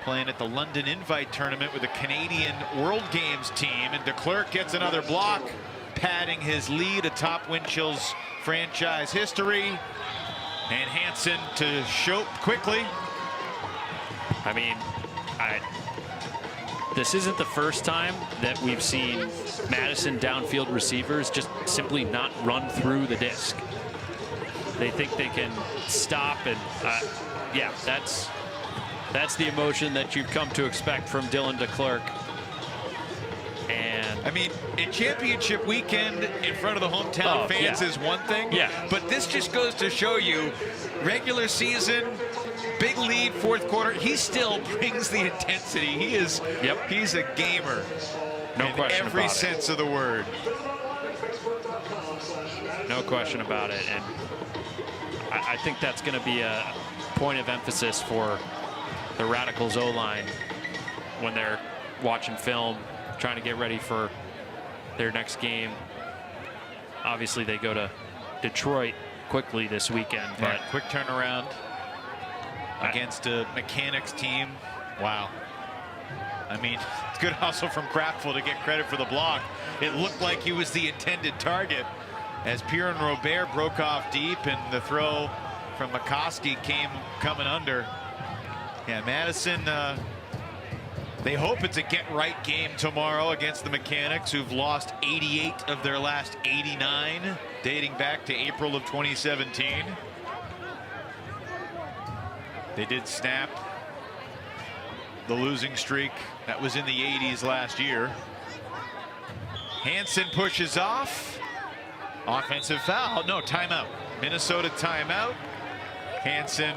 Speaker 1: playing at the London Invite Tournament with the Canadian World Games team. And DeClercq gets another block, padding his lead atop wind chill's franchise history. And Hansen to Shope quickly.
Speaker 2: I mean, this isn't the first time that we've seen Madison downfield receivers just simply not run through the disc. They think they can stop, and yeah, that's the emotion that you've come to expect from Dylan DeClercq. And
Speaker 1: I mean, in championship weekend in front of the hometown fans is one thing, but this just goes to show you, regular season, big lead, fourth quarter, he still brings the intensity. He is, he's a gamer.
Speaker 2: No question
Speaker 1: every
Speaker 2: about
Speaker 1: sense of the word.
Speaker 2: No question about it. And I think that's going to be a point of emphasis for the Radicals O-line when they're watching film, trying to get ready for their next game. Obviously, they go to Detroit quickly this weekend, but
Speaker 1: quick turnaround against a Mechanix team. Wow. I mean, it's good hustle from Kraftful to get credit for the block. It looked like he was the intended target as Pierre and Robert broke off deep, and the throw from McCoskey came coming under. Yeah, Madison, they hope it's a get-right game tomorrow against the Mechanix, who've lost 88 of their last 89, dating back to April of 2017. They did snap the losing streak that was in the 80s last year. Hansen pushes off. Offensive foul. No, timeout. Minnesota timeout. Hansen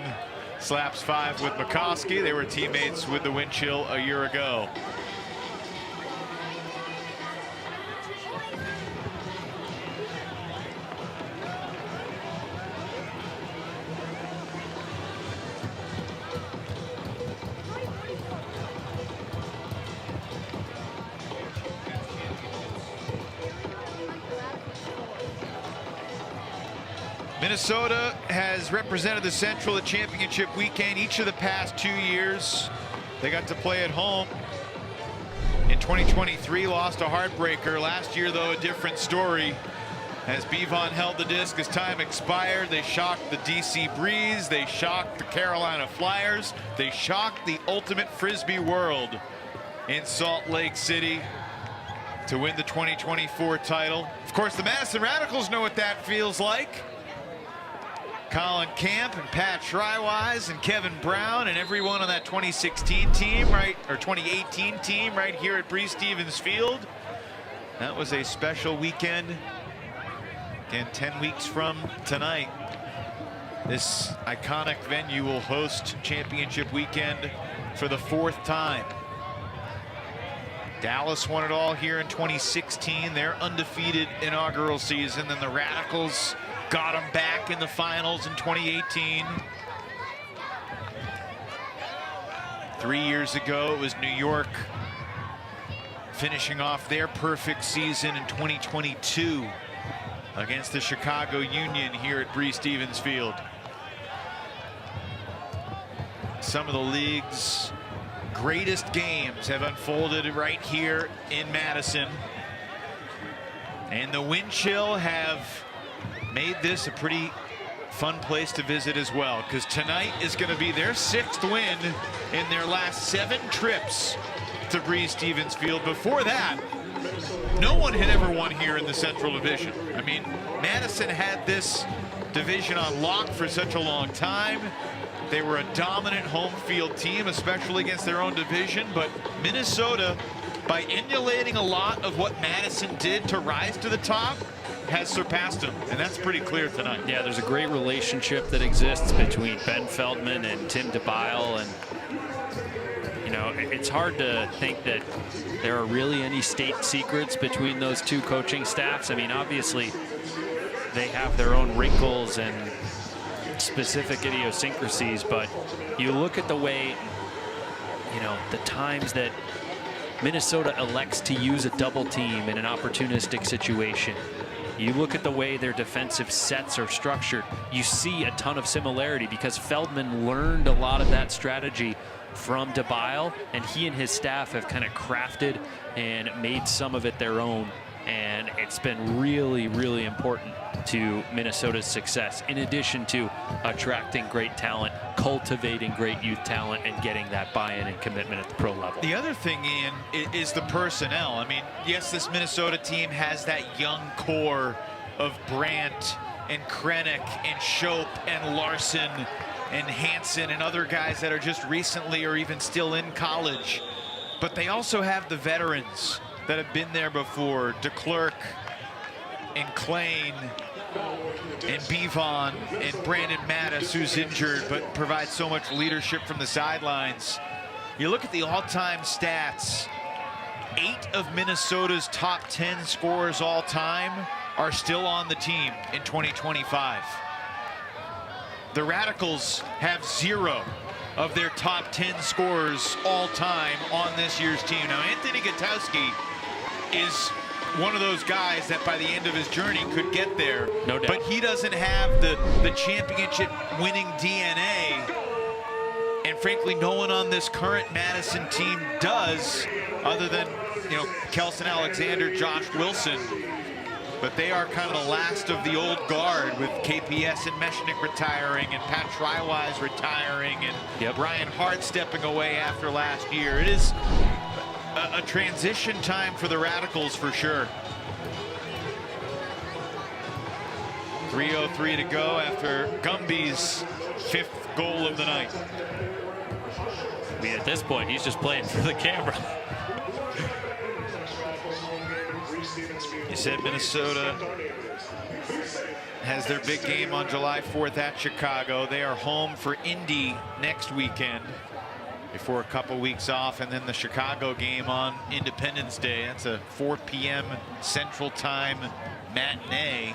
Speaker 1: slaps 5 with McCoskey. They were teammates with the Winchell a year ago. Minnesota has represented the Central at championship weekend each of the past 2 years. They got to play at home. In 2023, lost a heartbreaker. Last year, though, a different story. As Bevon held the disc as time expired, they shocked the DC Breeze. They shocked the Carolina Flyers. They shocked the ultimate Frisbee world in Salt Lake City to win the 2024 title. Of course, the Madison Radicals know what that feels like. Colin Camp and Pat Schreiwise and Kevin Brown and everyone on that 2016 team, or 2018 team right here at Breese-Stevens Field. That was a special weekend. Again, 10 weeks from tonight, this iconic venue will host championship weekend for the 4th time. Dallas won it all here in 2016, their undefeated inaugural season. Then the Radicals got them back in the finals in 2018. 3 years ago, it was New York finishing off their perfect season in 2022 against the Chicago Union here at Breese-Stevens Field. Some of the league's greatest games have unfolded right here in Madison. And the wind chill have made this a pretty fun place to visit as well, because tonight is going to be their 6th win in their last 7 trips to Breese-Stevens Field. Before that, no one had ever won here in the Central Division. I mean, Madison had this division on lock for such a long time. They were a dominant home field team, especially against their own division, but Minnesota, by emulating a lot of what Madison did to rise to the top, has surpassed them, and that's pretty clear tonight.
Speaker 2: Yeah, there's a great relationship that exists between Ben Feldman and Tim DeBile, and you know, it's hard to think that there are really any state secrets between those two coaching staffs. I mean, obviously they have their own wrinkles and specific idiosyncrasies, but you look at the way, you know, the times that Minnesota elects to use a double team in an opportunistic situation. You look at the way their defensive sets are structured, you see a ton of similarity because Feldman learned a lot of that strategy from DeBile, and he and his staff have kind of crafted and made some of it their own. And it's been really, really important to Minnesota's success, in addition to attracting great talent, cultivating great youth talent, and getting that buy-in and commitment at the pro level.
Speaker 1: The other thing, Ian, is the personnel. I mean, yes, this Minnesota team has that young core of Brandt and Krennic and Shope and Larson and Hansen and other guys that are just recently or even still in college. But they also have the veterans that have been there before, DeClercq and Klain and Bevon and Brandon Mattis, who's injured but provides so much leadership from the sidelines. You look at the all-time stats, 8 of Minnesota's top 10 scorers all time are still on the team in 2025. The Radicals have 0 of their top 10 scorers all time on this year's team. Now, Anthony Gutowski is one of those guys that by the end of his journey could get there.
Speaker 2: No doubt.
Speaker 1: But he doesn't have the championship winning DNA. And frankly, no one on this current Madison team does, other than, you know, Kelson Alexander, Josh Wilson. But they are kind of the last of the old guard, with KPS and Mechanix retiring and Pat Schreiwise retiring and Brian Hart stepping away after last year. It is a transition time for the Radicals for sure. 3:03 to go after Gumby's 5th goal of the night.
Speaker 2: I mean, at this point, he's just playing for the camera.
Speaker 1: You said Minnesota has their big game on July 4th at Chicago. They are home for Indy next weekend before a couple weeks off, and then the Chicago game on Independence Day. That's a 4 p.m. Central Time matinee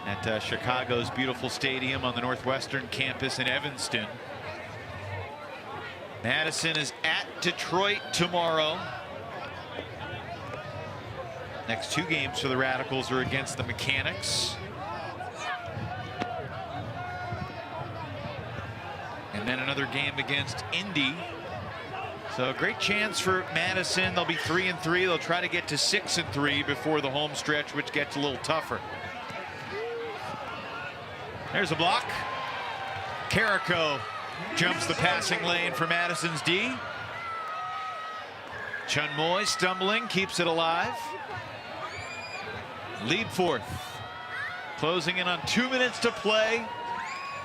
Speaker 1: at Chicago's beautiful stadium on the Northwestern campus in Evanston. Madison is at Detroit tomorrow. Next 2 games for the Radicals are against the Mechanix. And then another game against Indy. So a great chance for Madison. They'll be 3-3. They'll try to get to 6-3 before the home stretch, which gets a little tougher. There's a block. Carrico jumps the passing lane for Madison's D. Chun Moy stumbling, keeps it alive. Lead forth. Closing in on 2 minutes to play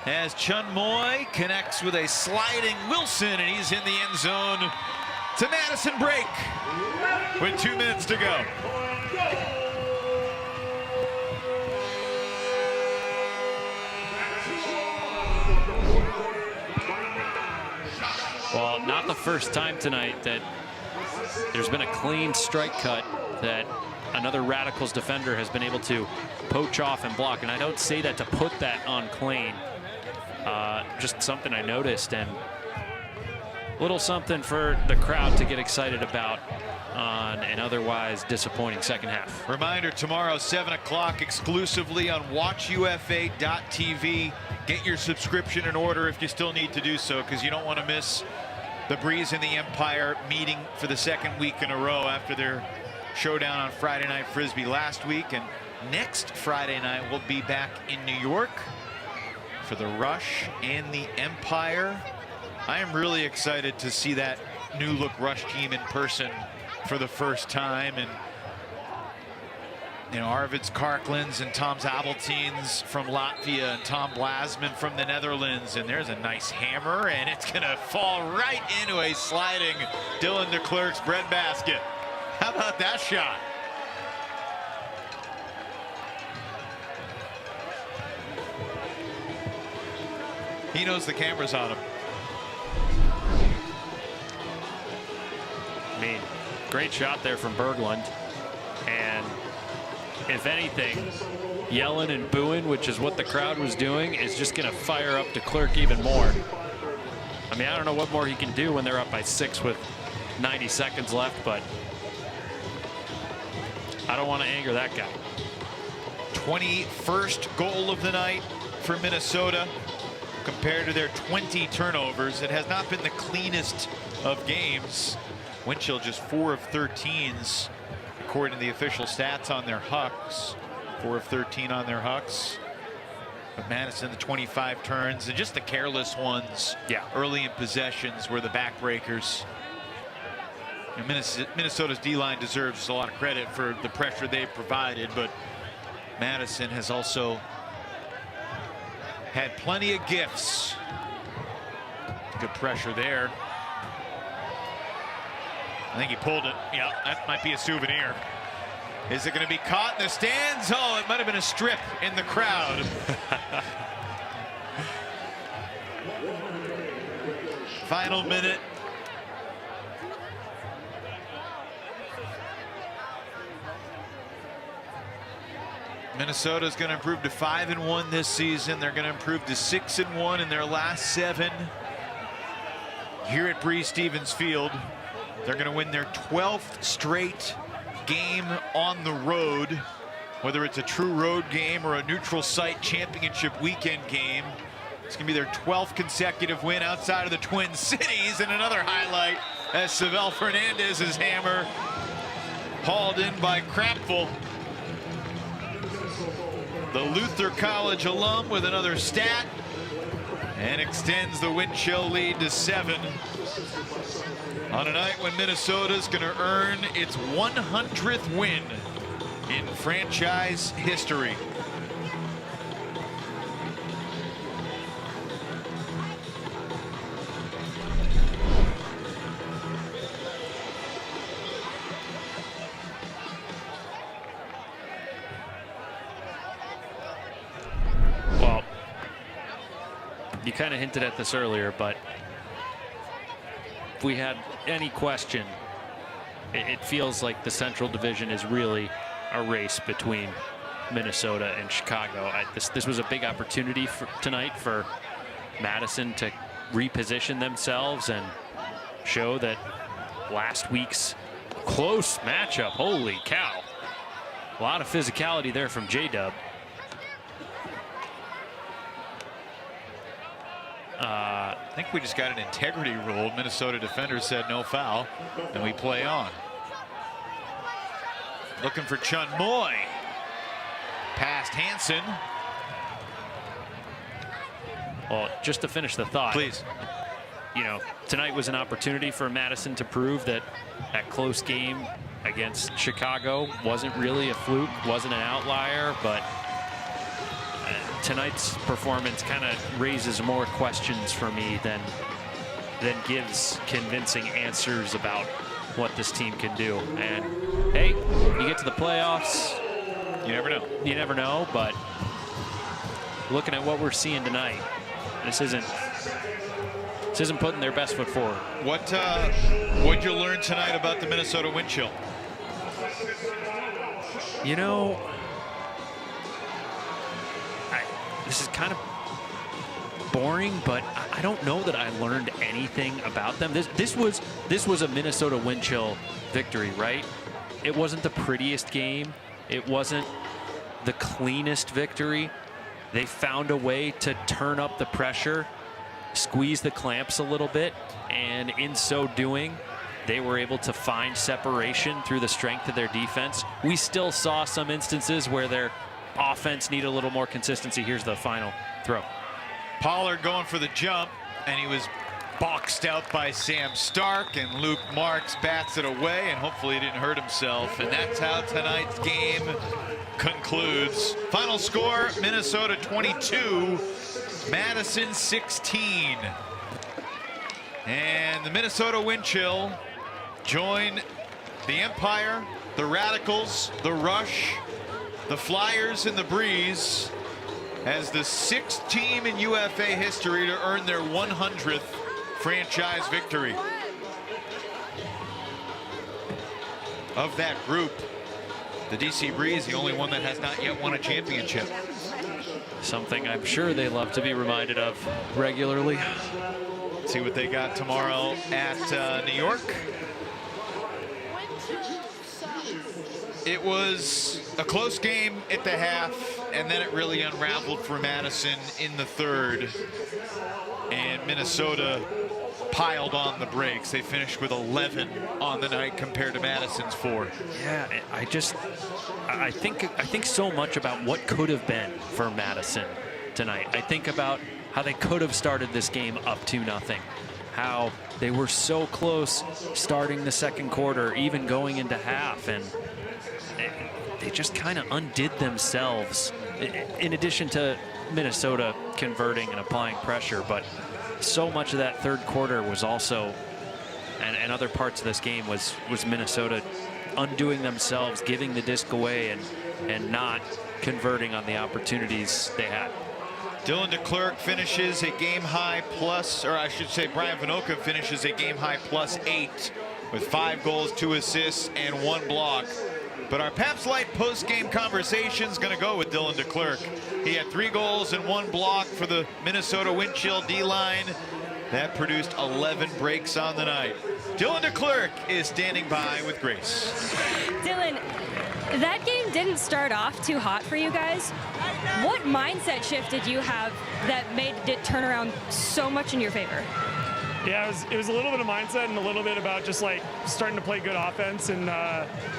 Speaker 1: as Chun Moy connects with a sliding Wilson, and he's in the end zone to Madison break with 2 minutes to go.
Speaker 2: Well, not the first time tonight that there's been a clean strike cut that another Radicals defender has been able to poach off and block. And I don't say that to put that on Klain. Just something I noticed, and a little something for the crowd to get excited about on an otherwise disappointing second half.
Speaker 1: Reminder, tomorrow 7 o'clock exclusively on watchufa.tv. Get your subscription in order if you still need to do so, because you don't want to miss the Breeze and the Empire meeting for the second week in a row after their showdown on Friday Night Frisbee last week. And next Friday night we'll be back in New York for the Rush and the Empire. I am really excited to see that new look Rush team in person for the first time. And you know, Arvids Karklins and Tom Zabeltines from Latvia and Tom Blasman from the Netherlands. And there's a nice hammer, and it's gonna fall right into a sliding Dylan DeClerc's breadbasket. How about that shot? He knows the camera's on him.
Speaker 2: I mean, great shot there from Berglund. And if anything, yelling and booing, which is what the crowd was doing, is just going to fire up DeClerc even more. I mean, I don't know what more he can do when they're up by 6 with 90 seconds left, but I don't want to anger that guy.
Speaker 1: 21st goal of the night for Minnesota compared to their 20 turnovers. It has not been the cleanest of games. Winchell just 4 of 13s according to the official stats on their hucks. 4 of 13 on their hucks. But Madison, the 25 turns, and just the careless ones early in possessions were the backbreakers. And Minnesota's D-line deserves a lot of credit for the pressure they've provided, but Madison has also had plenty of gifts. Good pressure there. I think he pulled it. Yeah, that might be a souvenir. Is it going to be caught in the stands? Oh, it might have been a strip in the crowd. Final minute. Minnesota's going to improve to 5-1 this season. They're going to improve to 6-1 in their last 7 here at Breese-Stevens Field. They're going to win their 12th straight game on the road, whether it's a true road game or a neutral site championship weekend game. It's going to be their 12th consecutive win outside of the Twin Cities. And another highlight as Savel Fernandez's hammer hauled in by Krampfel. The Luther College alum with another stat and extends the Winchell lead to 7 on a night when Minnesota's going to earn its 100th win in franchise history.
Speaker 2: kind of hinted at this earlier, but if we had any question, it feels like the Central Division is really a race between Minnesota and Chicago. This was a big opportunity tonight for Madison to reposition themselves and show that last week's close matchup, holy cow, a lot of physicality there from J-Dub.
Speaker 1: I think we just got an integrity rule. Minnesota defender said no foul, and we play on. Looking for Chun Moy. Past Hansen.
Speaker 2: Well, just to finish the thought.
Speaker 1: Please.
Speaker 2: You know, tonight was an opportunity for Madison to prove that that close game against Chicago wasn't really a fluke, wasn't an outlier, but tonight's performance kind of raises more questions for me than gives convincing answers about what this team can do. And hey, you get to the playoffs,
Speaker 1: you never know.
Speaker 2: You never know, but looking at what we're seeing tonight, this isn't putting their best foot forward.
Speaker 1: What'd you learn tonight about the Minnesota wind chill?
Speaker 2: You know, this is kind of boring, but I don't know that I learned anything about them. This was a Minnesota wind chill victory, right? It wasn't the prettiest game. It wasn't the cleanest victory. They found a way to turn up the pressure, squeeze the clamps a little bit, and in so doing, they were able to find separation through the strength of their defense. We still saw some instances where their offense needed a little more consistency. Here's the final throw.
Speaker 1: Pollard going for the jump, and he was boxed out by Sam Stark, and Luke Marks bats it away, and hopefully he didn't hurt himself. And that's how tonight's game concludes. Final score, Minnesota 22, Madison 16. And the Minnesota wind chill join the Empire, the Radicals, the Rush, the Flyers, and the Breeze as the 6th team in UFA history to earn their 100th franchise victory. Of that group, the DC Breeze, the only one that has not yet won a championship.
Speaker 2: Something I'm sure they love to be reminded of regularly.
Speaker 1: See what they got tomorrow at New York. It was a close game at the half, and then it really unraveled for Madison in the third. And Minnesota piled on the brakes. They finished with 11 on the night compared to Madison's 4.
Speaker 2: Yeah, I think so much about what could have been for Madison tonight. I think about how they could have started this game up 2-0. How they were so close starting the second quarter, even going into half, and they just kind of undid themselves, in addition to Minnesota converting and applying pressure. But so much of that third quarter was also, and other parts of this game was Minnesota undoing themselves, giving the disc away, and not converting on the opportunities they had.
Speaker 1: Dylan DeClerc finishes a game-high plus, or I should say Brian Vinoka finishes a game-high +8 with 5 goals, 2 assists, and 1 block. But our Pabst Light post-game conversation is going to go with Dylan DeClerc. He had 3 goals and 1 block for the Minnesota wind chill D-line. That produced 11 breaks on the night. Dylan DeClerc is standing by with Grace.
Speaker 4: Dylan, that game didn't start off too hot for you guys. What mindset shift did you have that made it turn around so much in your favor?
Speaker 8: Yeah, it was a little bit of mindset and a little bit about just like starting to play good offense and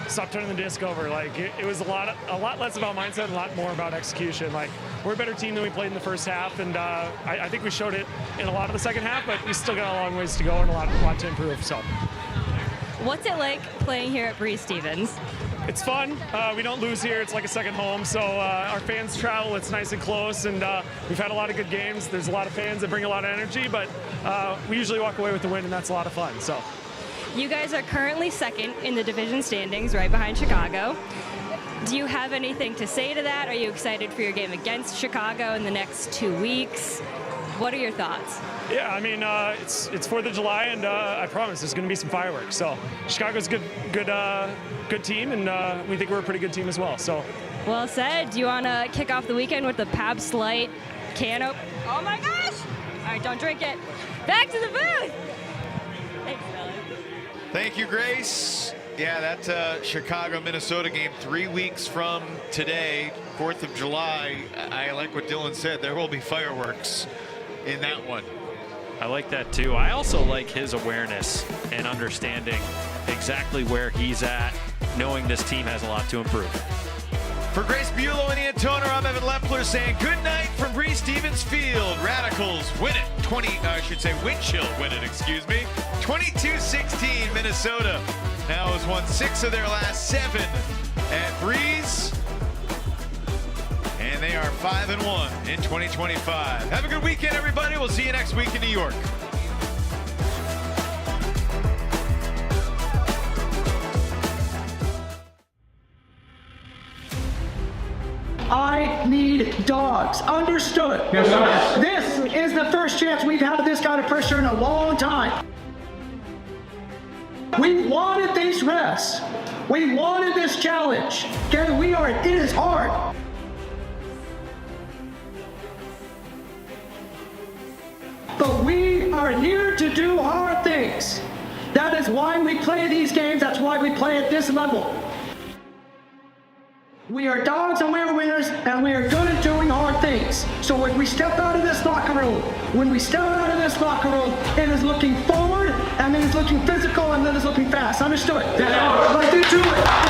Speaker 8: stop turning the disc over. Like it was a lot less about mindset and a lot more about execution. Like we're a better team than we played in the first half, and I think we showed it in a lot of the second half, but we still got a long ways to go and a lot to improve. So,
Speaker 4: what's it like playing here at Breeze Stevens?
Speaker 8: It's fun. We don't lose here. It's like a second home. So our fans travel. It's nice and close, and we've had a lot of good games. There's a lot of fans that bring a lot of energy, but we usually walk away with the win, and that's a lot of fun. So,
Speaker 4: you guys are currently second in the division standings, right behind Chicago. Do you have anything to say to that? Are you excited for your game against Chicago in the next 2 weeks? What are your thoughts?
Speaker 8: Yeah, I mean, it's 4th of July, and I promise there's going to be some fireworks. So Chicago's a good team, and we think we're a pretty good team as well. So.
Speaker 4: Well said. Do you want to kick off the weekend with the Pabst Light can opener? Oh my gosh! All right, don't drink it. Back to the booth. Thanks, Bella.
Speaker 1: Thank you, Grace. Yeah, that Chicago-Minnesota game 3 weeks from today, 4th of July. I like what Dylan said. There will be fireworks in that one.
Speaker 2: I like that too. I also like his awareness and understanding exactly where he's at, knowing this team has a lot to improve.
Speaker 1: For Grace Buelow and Ian Toner, I'm Evan Lepler saying good night from Bree Stevens Field. Radicals win it. Windshield win it, 22-16 Minnesota. Now has won 6 of their last 7 at Breeze. And they are 5-1 in 2025. Have a good weekend, everybody. We'll see you next week in New York.
Speaker 3: I need dogs. Understood. Yes, sir. This is the first chance we've had this kind of pressure in a long time. We wanted these rests. We wanted this challenge. Okay, it is hard. But we are here to do hard things. That is why we play these games. That's why we play at this level. We are dogs and we are winners, and we are good at doing hard things. So when we step out of this locker room, it is looking forward, and it is looking physical, and it is looking fast. Understood? Let's do it.